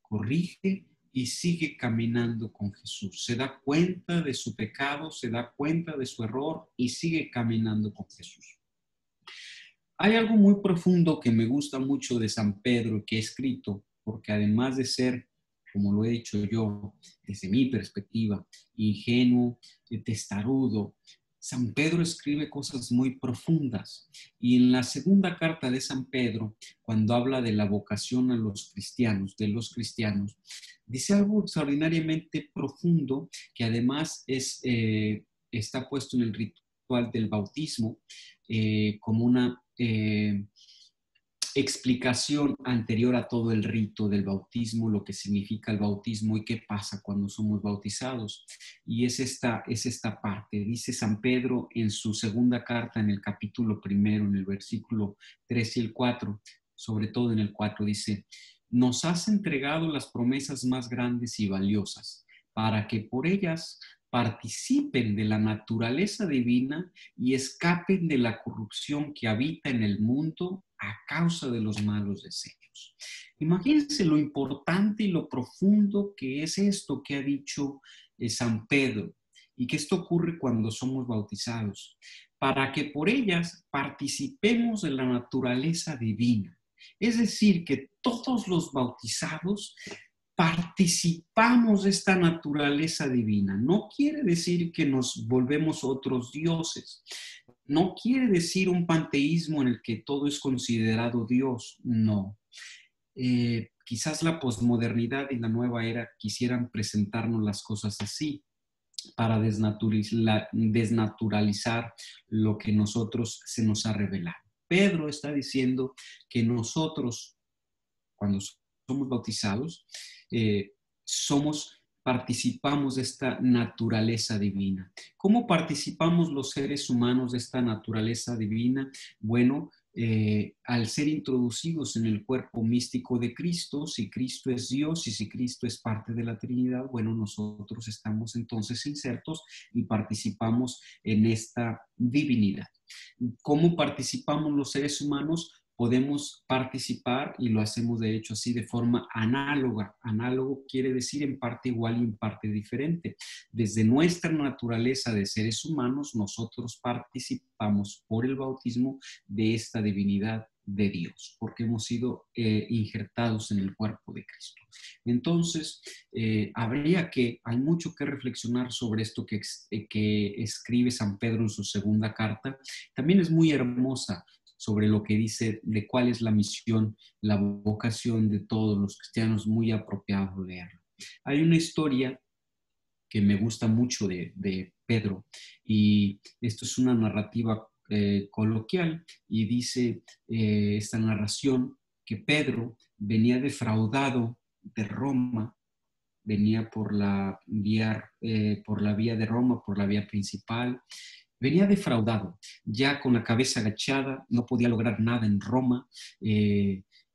Corrige y sigue caminando con Jesús. Se da cuenta de su pecado, se da cuenta de su error y sigue caminando con Jesús. Hay algo muy profundo que me gusta mucho de San Pedro que he escrito, porque además de ser, como lo he dicho yo, desde mi perspectiva, ingenuo, testarudo, San Pedro escribe cosas muy profundas. Y en la segunda carta de San Pedro, cuando habla de la vocación a los cristianos, de los cristianos, dice algo extraordinariamente profundo que además está puesto en el ritual del bautismo como una explicación anterior a todo el rito del bautismo, lo que significa el bautismo y qué pasa cuando somos bautizados. Y es esta parte. Dice San Pedro en su segunda carta, en el capítulo 1, en el versículo 3 y el 4, sobre todo en el 4, dice, nos has entregado las promesas más grandes y valiosas, para que por ellas participen de la naturaleza divina y escapen de la corrupción que habita en el mundo a causa de los malos deseos. Imagínense lo importante y lo profundo que es esto que ha dicho San Pedro y que esto ocurre cuando somos bautizados, para que por ellas participemos de la naturaleza divina. Es decir, que todos los bautizados participamos de esta naturaleza divina. No quiere decir que nos volvemos otros dioses. No quiere decir un panteísmo en el que todo es considerado Dios. No. Quizás la posmodernidad y la nueva era quisieran presentarnos las cosas así para desnaturalizar lo que nosotros se nos ha revelado. Pedro está diciendo que nosotros, cuando somos bautizados, somos participamos de esta naturaleza divina. ¿Cómo participamos los seres humanos de esta naturaleza divina? Bueno, al ser introducidos en el cuerpo místico de Cristo, si Cristo es Dios y si Cristo es parte de la Trinidad, bueno, nosotros estamos entonces insertos y participamos en esta divinidad. ¿Cómo participamos los seres humanos? Podemos participar, y lo hacemos de hecho así, de forma análoga. Análogo quiere decir en parte igual y en parte diferente. Desde nuestra naturaleza de seres humanos, nosotros participamos por el bautismo de esta divinidad de Dios, porque hemos sido injertados en el cuerpo de Cristo. Entonces, hay mucho que reflexionar sobre esto que escribe San Pedro en su segunda carta. También es muy hermosa sobre lo que dice de cuál es la misión, la vocación de todos los cristianos, muy apropiado leerlo. Hay una historia que me gusta mucho de Pedro, y esto es una narrativa coloquial, y dice esta narración que Pedro venía defraudado de Roma, venía por la vía de Roma, por la vía principal. Venía defraudado, ya con la cabeza agachada, no podía lograr nada en Roma,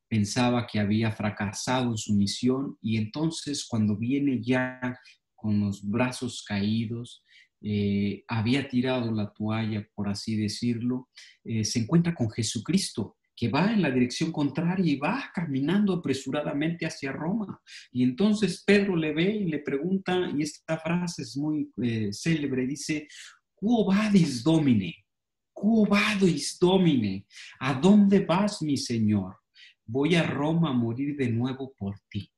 pensaba que había fracasado en su misión, y entonces cuando viene ya con los brazos caídos, había tirado la toalla, por así decirlo, se encuentra con Jesucristo, que va en la dirección contraria y va caminando apresuradamente hacia Roma. Y entonces Pedro le ve y le pregunta, y esta frase es muy célebre, dice: Quo vadis, Domine? Quo vadis, Domine? ¿A dónde vas, mi Señor? Voy a Roma a morir de nuevo por ti.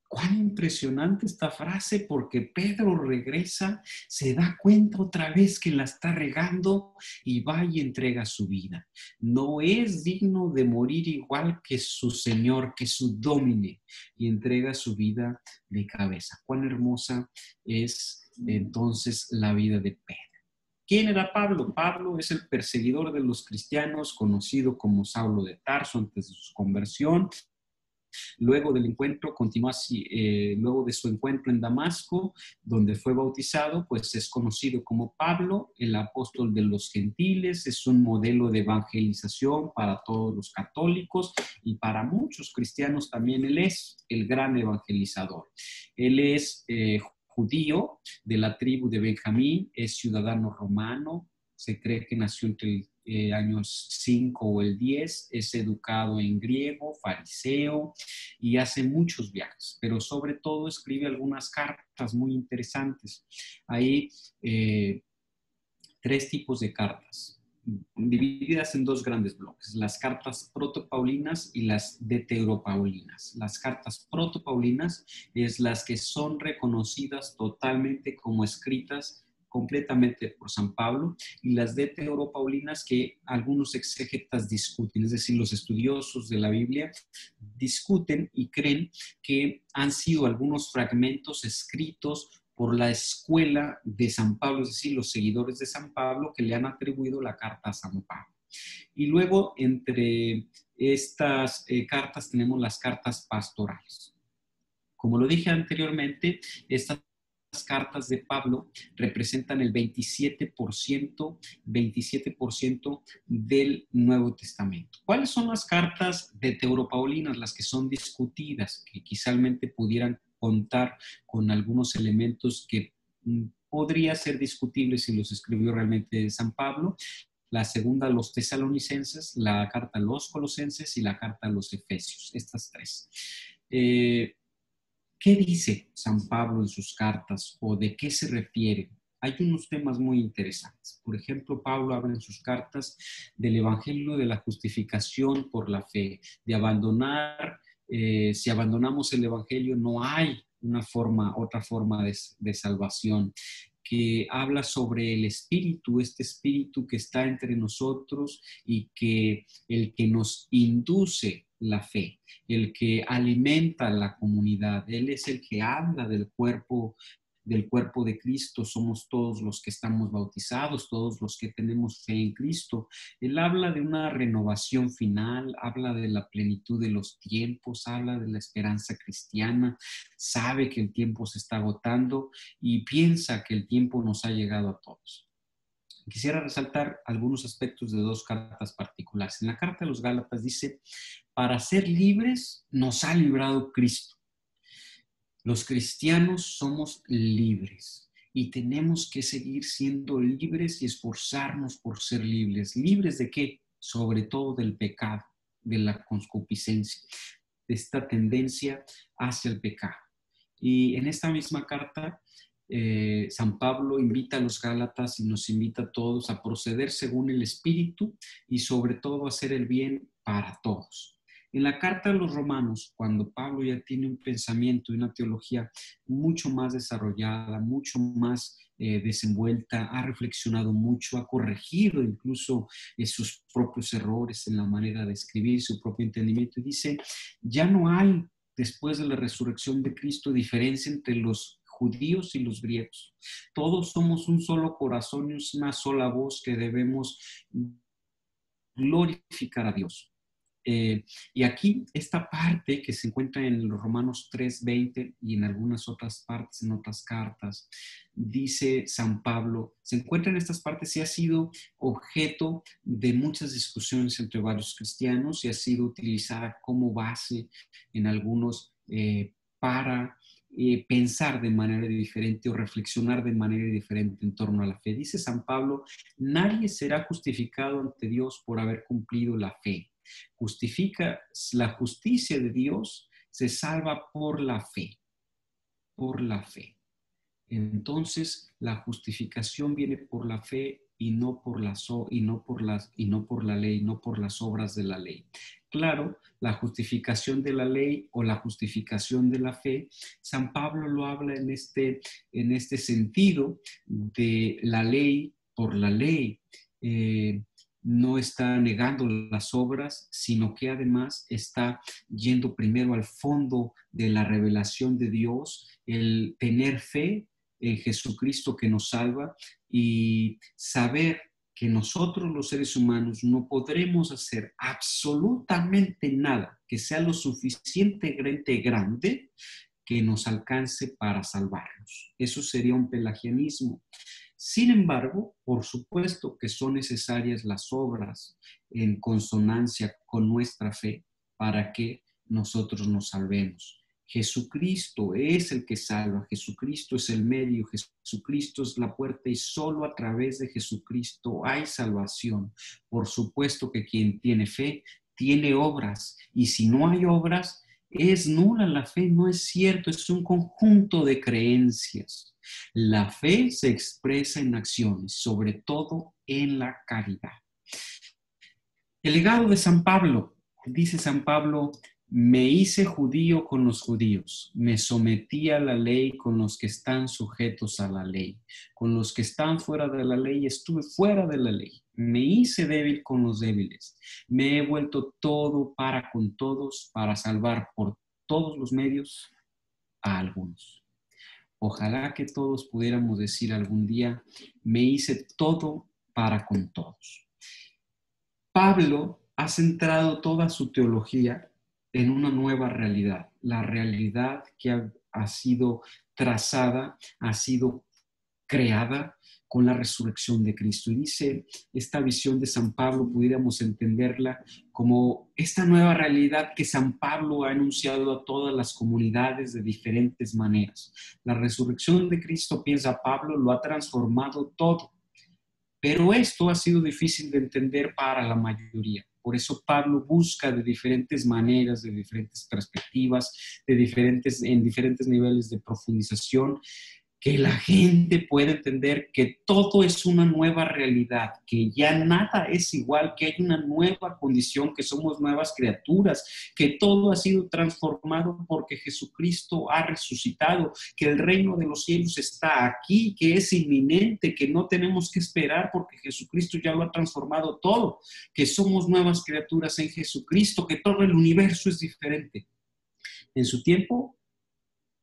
Cuán impresionante esta frase, porque Pedro regresa, se da cuenta otra vez que la está regando y va y entrega su vida. No es digno de morir igual que su Señor, que su Domine, y entrega su vida de cabeza. Cuán hermosa es entonces la vida de Pedro. ¿Quién era Pablo? Pablo es el perseguidor de los cristianos, conocido como Saulo de Tarso antes de su conversión. Luego del encuentro, continúa así, luego de su encuentro en Damasco, donde fue bautizado, pues es conocido como Pablo, el apóstol de los gentiles. Es un modelo de evangelización para todos los católicos y para muchos cristianos también. Él es el gran evangelizador. Él es judío de la tribu de Benjamín, es ciudadano romano, se cree que nació entre el años 5 o el 10, es educado en griego, fariseo, y hace muchos viajes, pero sobre todo escribe algunas cartas muy interesantes. Hay 3 tipos de cartas, divididas en 2 grandes bloques: las cartas protopaulinas y las deuteropaulinas. Las cartas protopaulinas es las que son reconocidas totalmente como escritas completamente por San Pablo, y las deuteropaulinas que algunos exégetas discuten, es decir, los estudiosos de la Biblia discuten y creen que han sido algunos fragmentos escritos por la escuela de San Pablo, es decir, los seguidores de San Pablo, que le han atribuido la carta a San Pablo. Y luego, entre estas cartas tenemos las cartas pastorales. Como lo dije anteriormente, estas cartas de Pablo representan el 27% del Nuevo Testamento. ¿Cuáles son las cartas deuteropaulinas? Las que son discutidas, que quizálmente pudieran contar con algunos elementos que podría ser discutible si los escribió realmente San Pablo. La segunda, los tesalonicenses, la carta a los colosenses y la carta a los efesios. Estas 3. ¿Qué dice San Pablo en sus cartas o de qué se refiere? Hay unos temas muy interesantes. Por ejemplo, Pablo habla en sus cartas del evangelio de la justificación por la fe, de abandonar, si abandonamos el evangelio no hay otra forma de salvación, que habla sobre el espíritu, este espíritu que está entre nosotros y que el que nos induce la fe, el que alimenta la comunidad. Él es el que habla del cuerpo del cuerpo de Cristo somos todos los que estamos bautizados, todos los que tenemos fe en Cristo. Él habla de una renovación final, habla de la plenitud de los tiempos, habla de la esperanza cristiana, sabe que el tiempo se está agotando y piensa que el tiempo nos ha llegado a todos. Quisiera resaltar algunos aspectos de dos cartas particulares. En la carta de los Gálatas dice, para ser libres nos ha librado Cristo. Los cristianos somos libres y tenemos que seguir siendo libres y esforzarnos por ser libres. ¿Libres de qué? Sobre todo del pecado, de la concupiscencia, de esta tendencia hacia el pecado. Y en esta misma carta, San Pablo invita a los Gálatas y nos invita a todos a proceder según el Espíritu y sobre todo a hacer el bien para todos. En la carta a los Romanos, cuando Pablo ya tiene un pensamiento y una teología mucho más desarrollada, mucho más desenvuelta, ha reflexionado mucho, ha corregido incluso sus propios errores en la manera de escribir, su propio entendimiento, y dice, ya no hay, después de la resurrección de Cristo, diferencia entre los judíos y los griegos. Todos somos un solo corazón y una sola voz que debemos glorificar a Dios. Y aquí esta parte que se encuentra en los Romanos 3:20 y en algunas otras partes, en otras cartas, dice San Pablo, se encuentra en estas partes y ha sido objeto de muchas discusiones entre varios cristianos y ha sido utilizada como base en algunos para pensar de manera diferente o reflexionar de manera diferente en torno a la fe. Dice San Pablo, nadie será justificado ante Dios por haber cumplido la fe. Justifica la justicia de Dios, se salva por la fe, por la fe. Entonces, la justificación viene por la fe y no por la ley, no por las obras de la ley. Claro, la justificación de la ley o la justificación de la fe, San Pablo lo habla en este sentido de la ley por la ley. No está negando las obras, sino que además está yendo primero al fondo de la revelación de Dios, el tener fe en Jesucristo que nos salva y saber que nosotros los seres humanos no podremos hacer absolutamente nada que sea lo suficientemente grande que nos alcance para salvarnos. Eso sería un pelagianismo. Sin embargo, por supuesto que son necesarias las obras en consonancia con nuestra fe para que nosotros nos salvemos. Jesucristo es el que salva, Jesucristo es el medio, Jesucristo es la puerta y solo a través de Jesucristo hay salvación. Por supuesto que quien tiene fe tiene obras y si no hay obras es nula la fe, no es cierto, es un conjunto de creencias. La fe se expresa en acciones, sobre todo en la caridad. El legado de San Pablo, dice San Pablo, me hice judío con los judíos, me sometí a la ley con los que están sujetos a la ley, con los que están fuera de la ley estuve fuera de la ley, me hice débil con los débiles, me he vuelto todo para con todos, para salvar por todos los medios a algunos. Ojalá que todos pudiéramos decir algún día, me hice todo para con todos. Pablo ha centrado toda su teología en una nueva realidad, la realidad que ha sido trazada, ha sido creada con la resurrección de Cristo. Y dice, esta visión de San Pablo pudiéramos entenderla como esta nueva realidad que San Pablo ha anunciado a todas las comunidades de diferentes maneras. La resurrección de Cristo, piensa Pablo, lo ha transformado todo. Pero esto ha sido difícil de entender para la mayoría. Por eso Pablo busca de diferentes maneras, de diferentes perspectivas, en diferentes niveles de profundización, que la gente pueda entender que todo es una nueva realidad, que ya nada es igual, que hay una nueva condición, que somos nuevas criaturas, que todo ha sido transformado porque Jesucristo ha resucitado, que el reino de los cielos está aquí, que es inminente, que no tenemos que esperar porque Jesucristo ya lo ha transformado todo, que somos nuevas criaturas en Jesucristo, que todo el universo es diferente. En su tiempo,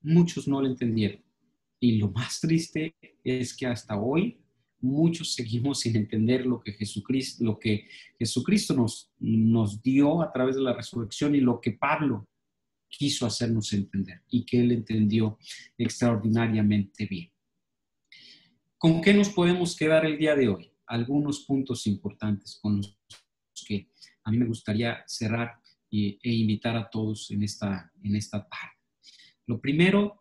muchos no lo entendieron. Y lo más triste es que hasta hoy muchos seguimos sin entender lo que Jesucristo nos dio a través de la resurrección y lo que Pablo quiso hacernos entender y que él entendió extraordinariamente bien. ¿Con qué nos podemos quedar el día de hoy? Algunos puntos importantes con los que a mí me gustaría cerrar e invitar a todos en esta tarde. Lo primero,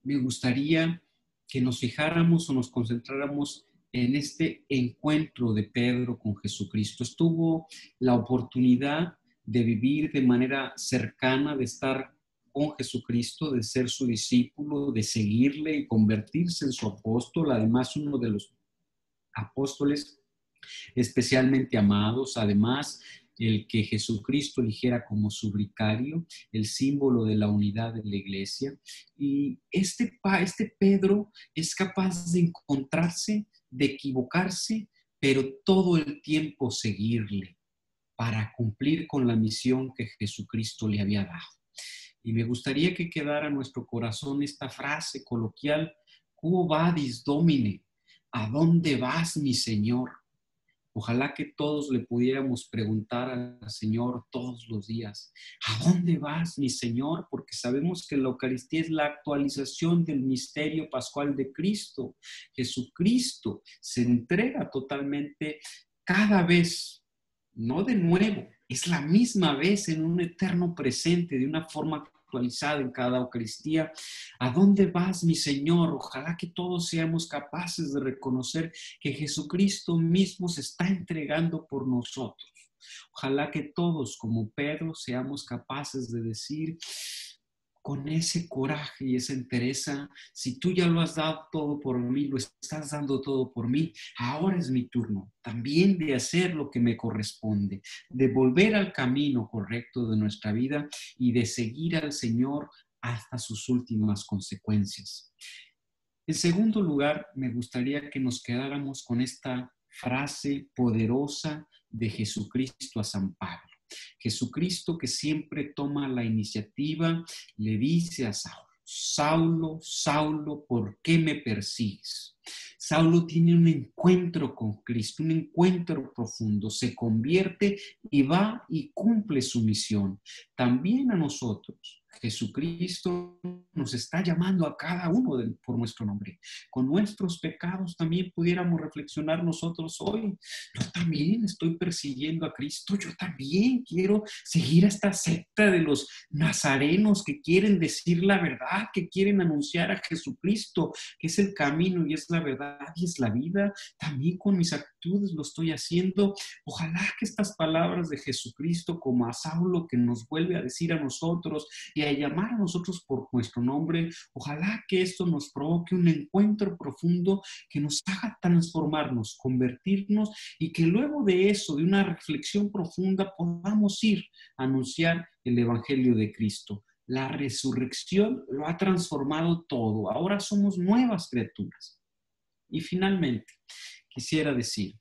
me gustaría que nos fijáramos o nos concentráramos en este encuentro de Pedro con Jesucristo. Tuvo la oportunidad de vivir de manera cercana, de estar con Jesucristo, de ser su discípulo, de seguirle y convertirse en su apóstol, además uno de los apóstoles especialmente amados, además el que Jesucristo eligiera como su vicario, el símbolo de la unidad de la iglesia. Y este Pedro es capaz de encontrarse, de equivocarse, pero todo el tiempo seguirle para cumplir con la misión que Jesucristo le había dado. Y me gustaría que quedara en nuestro corazón esta frase coloquial: Quo vadis, Domine? ¿A dónde vas, mi Señor? Ojalá que todos le pudiéramos preguntar al Señor todos los días: ¿a dónde vas, mi Señor? Porque sabemos que la Eucaristía es la actualización del misterio pascual de Cristo. Jesucristo se entrega totalmente cada vez, no de nuevo, es la misma vez en un eterno presente, de una forma actualizada en cada Eucaristía. ¿A dónde vas, mi Señor? Ojalá que todos seamos capaces de reconocer que Jesucristo mismo se está entregando por nosotros. Ojalá que todos, como Pedro, seamos capaces de decir con ese coraje y esa entereza: si tú ya lo has dado todo por mí, lo estás dando todo por mí, ahora es mi turno también de hacer lo que me corresponde, de volver al camino correcto de nuestra vida y de seguir al Señor hasta sus últimas consecuencias. En segundo lugar, me gustaría que nos quedáramos con esta frase poderosa de Jesucristo a San Pablo. Jesucristo, que siempre toma la iniciativa, le dice a Saulo: Saulo, Saulo, ¿por qué me persigues? Saulo tiene un encuentro con Cristo, un encuentro profundo, se convierte y va y cumple su misión. También a nosotros, Jesucristo nos está llamando a cada uno por nuestro nombre. Con nuestros pecados también pudiéramos reflexionar nosotros hoy: yo también estoy persiguiendo a Cristo, yo también quiero seguir a esta secta de los nazarenos que quieren decir la verdad, que quieren anunciar a Jesucristo, que es el camino y es la verdad y es la vida. También con mis actitudes lo estoy haciendo. Ojalá que estas palabras de Jesucristo, como a Saulo, que nos vuelve a decir a nosotros y a llamar a nosotros por nuestro nombre, ojalá que esto nos provoque un encuentro profundo que nos haga transformarnos, convertirnos, y que luego de eso, de una reflexión profunda, podamos ir a anunciar el Evangelio de Cristo. La resurrección lo ha transformado todo. Ahora somos nuevas criaturas. Y finalmente, quisiera decir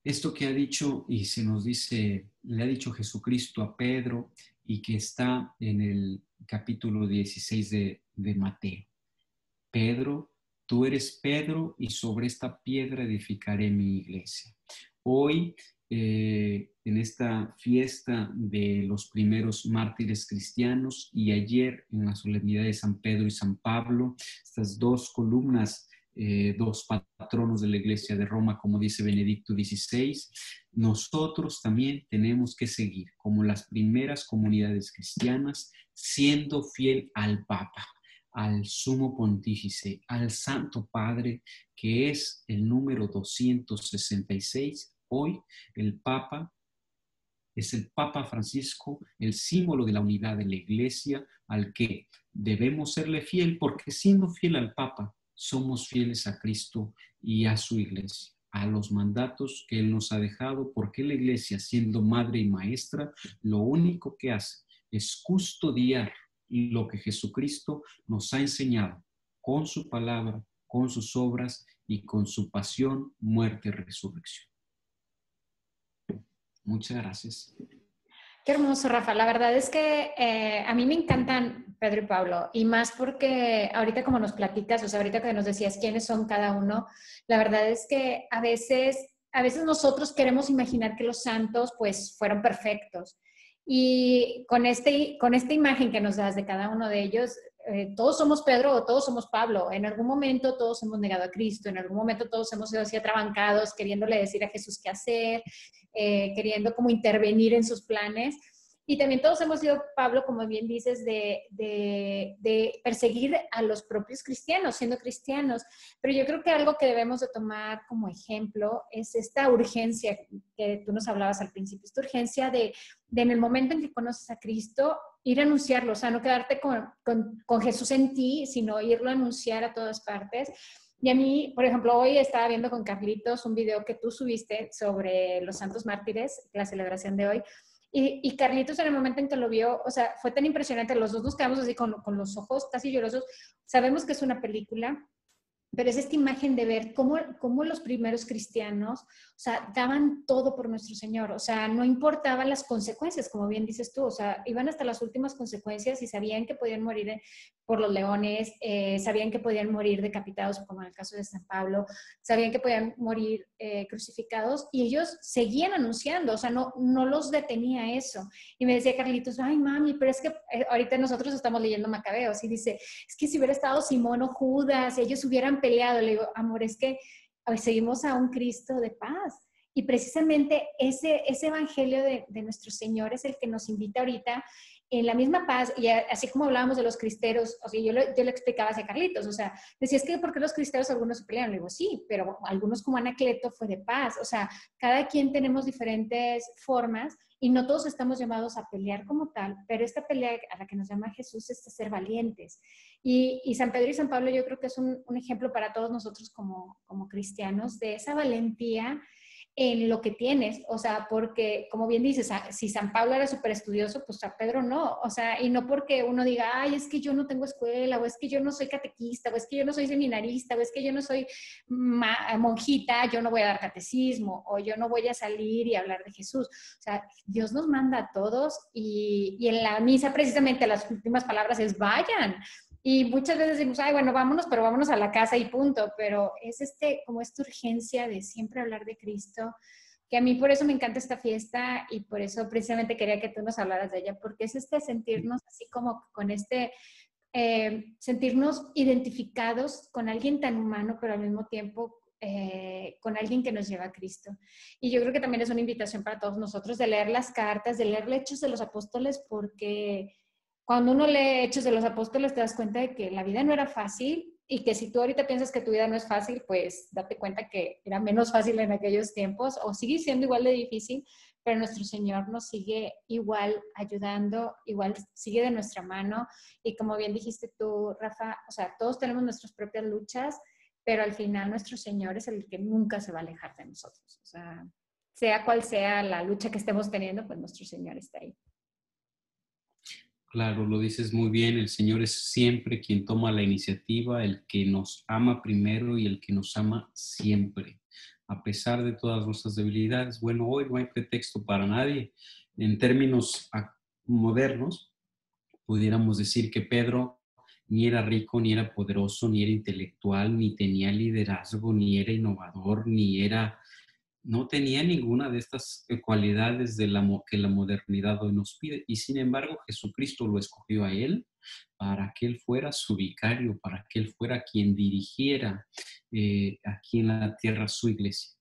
esto que ha dicho y se nos dice, le ha dicho Jesucristo a Pedro y que está en el capítulo 16 de Mateo. Pedro, tú eres Pedro y sobre esta piedra edificaré mi iglesia. Hoy, en esta fiesta de los primeros mártires cristianos, y ayer en la solemnidad de San Pedro y San Pablo, estas dos columnas, dos patronos de la Iglesia de Roma, como dice Benedicto XVI, nosotros también tenemos que seguir como las primeras comunidades cristianas, siendo fiel al Papa, al Sumo Pontífice, al Santo Padre, que es el número 266. Hoy el Papa es el Papa Francisco, el símbolo de la unidad de la Iglesia, al que debemos serle fiel, porque siendo fiel al Papa, somos fieles a Cristo y a su Iglesia, a los mandatos que Él nos ha dejado, porque la Iglesia, siendo madre y maestra, lo único que hace es custodiar lo que Jesucristo nos ha enseñado con su palabra, con sus obras y con su pasión, muerte y resurrección. Muchas gracias. Qué hermoso, Rafa. La verdad es que a mí me encantan Pedro y Pablo, y más porque ahorita como nos platicas, o sea, ahorita que nos decías quiénes son cada uno, la verdad es que a veces nosotros queremos imaginar que los santos pues fueron perfectos. Y con esta imagen que nos das de cada uno de ellos, todos somos Pedro o todos somos Pablo. En algún momento todos hemos negado a Cristo, en algún momento todos hemos sido así atrabancados, queriéndole decir a Jesús qué hacer, queriendo como intervenir en sus planes. Y también todos hemos sido, Pablo, como bien dices, de perseguir a los propios cristianos, siendo cristianos. Pero yo creo que algo que debemos de tomar como ejemplo es esta urgencia que tú nos hablabas al principio, esta urgencia de en el momento en que conoces a Cristo, ir a anunciarlo, o sea, no quedarte con Jesús en ti, sino irlo a anunciar a todas partes. Y a mí, por ejemplo, hoy estaba viendo con Carlitos un video que tú subiste sobre los santos mártires, la celebración de hoy, y Carlitos en el momento en que lo vio, o sea, fue tan impresionante, los dos nos quedamos así con los ojos casi llorosos. Sabemos que es una película, pero es esta imagen de ver cómo los primeros cristianos, o sea, daban todo por nuestro Señor, o sea, no importaban las consecuencias, como bien dices tú, o sea, iban hasta las últimas consecuencias y sabían que podían morir por los leones, sabían que podían morir decapitados, como en el caso de San Pablo, sabían que podían morir crucificados, y ellos seguían anunciando, o sea, no los detenía eso. Y me decía Carlitos, ay mami, pero es que ahorita nosotros estamos leyendo Macabeos, y dice, es que si hubiera estado Simón o Judas, ellos hubieran peleado. Le digo, amor, es que hoy seguimos a un Cristo de paz. Y precisamente ese evangelio de nuestro Señor es el que nos invita ahorita en la misma paz. Y así como hablábamos de los cristeros, o sea, yo le explicaba hacia Carlitos, o sea, decía, es que ¿por qué los cristeros algunos se pelean? Le digo, sí, pero algunos como Anacleto fue de paz. O sea, cada quien tenemos diferentes formas y no todos estamos llamados a pelear como tal, pero esta pelea a la que nos llama Jesús es a ser valientes. Y San Pedro y San Pablo yo creo que es un ejemplo para todos nosotros como cristianos de esa valentía en lo que tienes, o sea, porque como bien dices, si San Pablo era súper estudioso, pues San Pedro no, o sea, y no porque uno diga, ay, es que yo no tengo escuela, o es que yo no soy catequista, o es que yo no soy seminarista, o es que yo no soy monjita, yo no voy a dar catecismo, o yo no voy a salir y hablar de Jesús. O sea, Dios nos manda a todos y en la misa precisamente las últimas palabras es vayan. Y muchas veces decimos, ay, bueno, vámonos, pero vámonos a la casa y punto. Pero es como esta urgencia de siempre hablar de Cristo, que a mí por eso me encanta esta fiesta y por eso precisamente quería que tú nos hablaras de ella, porque es sentirnos así como con sentirnos identificados con alguien tan humano, pero al mismo tiempo con alguien que nos lleva a Cristo. Y yo creo que también es una invitación para todos nosotros de leer las cartas, de leer los Hechos de los Apóstoles, porque cuando uno lee Hechos de los Apóstoles te das cuenta de que la vida no era fácil y que si tú ahorita piensas que tu vida no es fácil, pues date cuenta que era menos fácil en aquellos tiempos o sigue siendo igual de difícil, pero nuestro Señor nos sigue igual ayudando, igual sigue de nuestra mano. Y como bien dijiste tú, Rafa, o sea, todos tenemos nuestras propias luchas, pero al final nuestro Señor es el que nunca se va a alejar de nosotros. O sea cual sea la lucha que estemos teniendo, pues nuestro Señor está ahí. Claro, lo dices muy bien, el Señor es siempre quien toma la iniciativa, el que nos ama primero y el que nos ama siempre, a pesar de todas nuestras debilidades. Bueno, hoy no hay pretexto para nadie. En términos modernos, pudiéramos decir que Pedro ni era rico, ni era poderoso, ni era intelectual, ni tenía liderazgo, ni era innovador, no tenía ninguna de estas cualidades que la modernidad hoy nos pide. Y sin embargo, Jesucristo lo escogió a él para que él fuera su vicario, para que él fuera quien dirigiera aquí en la tierra su iglesia.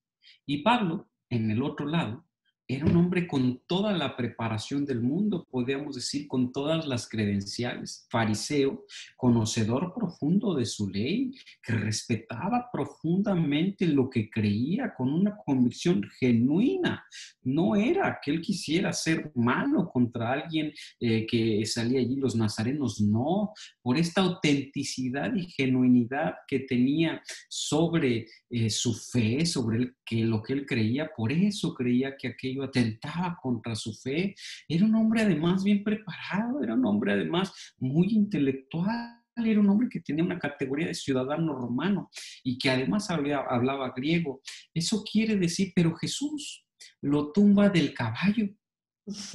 Y Pablo, en el otro lado, era un hombre con toda la preparación del mundo, podríamos decir, con todas las credenciales, fariseo, conocedor profundo de su ley, que respetaba profundamente lo que creía con una convicción genuina. No era que él quisiera ser malo contra alguien que salía allí, los nazarenos, no, por esta autenticidad y genuinidad que tenía sobre su fe, sobre lo que él creía, por eso creía que aquello atentaba contra su fe. Era un hombre además bien preparado, era un hombre además muy intelectual, era un hombre que tenía una categoría de ciudadano romano y que además hablaba griego. Eso quiere decir, pero Jesús lo tumba del caballo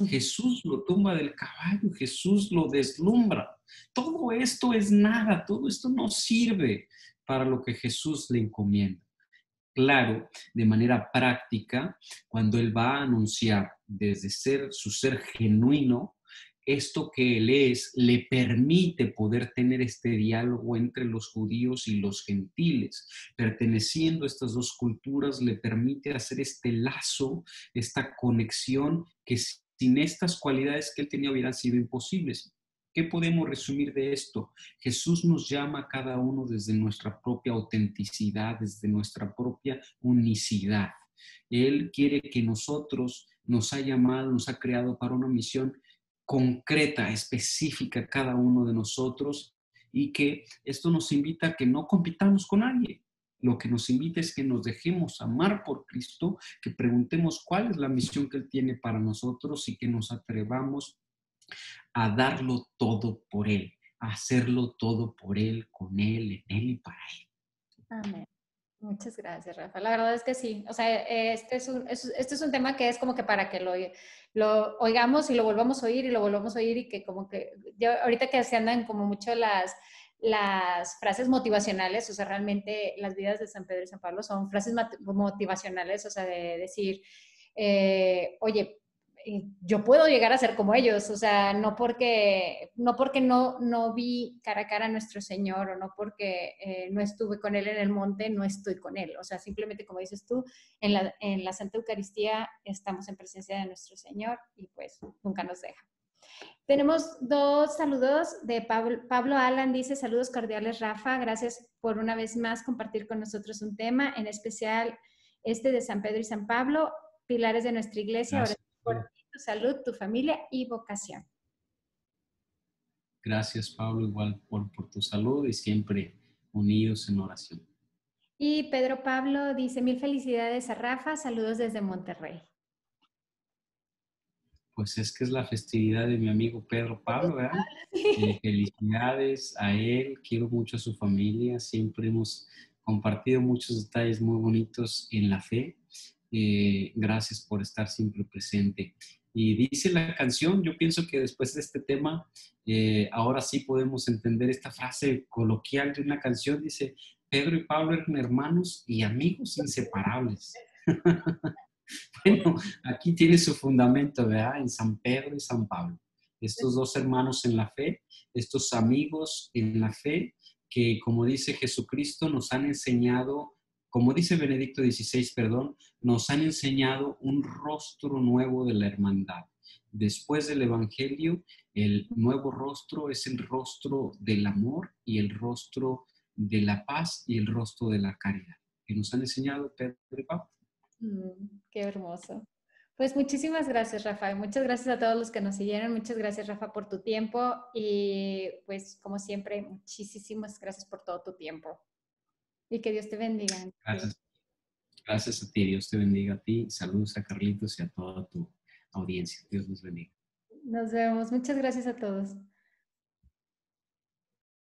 Jesús lo tumba del caballo, Jesús lo deslumbra. Todo esto es nada, todo esto no sirve para lo que Jesús le encomienda. Claro, de manera práctica, cuando Él va a anunciar desde su ser genuino, esto que Él es le permite poder tener este diálogo entre los judíos y los gentiles. Perteneciendo a estas dos culturas, le permite hacer este lazo, esta conexión que sin estas cualidades que Él tenía hubieran sido imposibles. ¿Qué podemos resumir de esto? Jesús nos llama a cada uno desde nuestra propia autenticidad, desde nuestra propia unicidad. Él quiere que nosotros nos ha llamado, nos ha creado para una misión concreta, específica, cada uno de nosotros, y que esto nos invita a que no compitamos con nadie. Lo que nos invita es que nos dejemos amar por Cristo, que preguntemos cuál es la misión que Él tiene para nosotros y que nos atrevamos a darlo todo por Él, a hacerlo todo por Él, con Él, en Él y para Él. Amén. Muchas gracias, Rafa. La verdad es que sí. O sea, este es un tema que es como que para que lo oigamos y lo volvamos a oír y lo volvamos a oír y que como que ahorita que se andan como mucho las frases motivacionales, o sea, realmente las vidas de San Pedro y San Pablo son frases motivacionales, o sea, de decir, oye, yo puedo llegar a ser como ellos, o sea, no vi cara a cara a nuestro Señor o no porque no estuve con Él en el monte, no estoy con Él. O sea, simplemente como dices tú, en la Santa Eucaristía estamos en presencia de nuestro Señor y pues nunca nos deja. Tenemos dos saludos de Pablo Alan, dice saludos cordiales Rafa, gracias por una vez más compartir con nosotros un tema, en especial este de San Pedro y San Pablo, pilares de nuestra iglesia. Ahora por ti, tu salud, tu familia y vocación. Gracias, Pablo, igual por tu salud y siempre unidos en oración. Y Pedro Pablo dice, mil felicidades a Rafa, saludos desde Monterrey. Pues es que es la festividad de mi amigo Pedro Pablo, ¿verdad? Felicidades a él, quiero mucho a su familia, siempre hemos compartido muchos detalles muy bonitos en la fe. Gracias por estar siempre presente. Y dice la canción, yo pienso que después de este tema, ahora sí podemos entender esta frase coloquial de una canción, dice, Pedro y Pablo eran hermanos y amigos inseparables. Bueno, aquí tiene su fundamento, ¿verdad? En San Pedro y San Pablo. Estos dos hermanos en la fe, estos amigos en la fe, que como dice Jesucristo, nos han enseñado, como dice Benedicto XVI, perdón, nos han enseñado un rostro nuevo de la hermandad. Después del Evangelio, el nuevo rostro es el rostro del amor y el rostro de la paz y el rostro de la caridad, que nos han enseñado Pedro y Pablo. Qué hermoso. Pues muchísimas gracias, Rafa. Muchas gracias a todos los que nos siguieron. Muchas gracias, Rafa, por tu tiempo. Y pues, como siempre, muchísimas gracias por todo tu tiempo. Y que Dios te bendiga. Gracias. Gracias a ti. Dios te bendiga a ti. Saludos a Carlitos y a toda tu audiencia. Dios nos bendiga. Nos vemos. Muchas gracias a todos.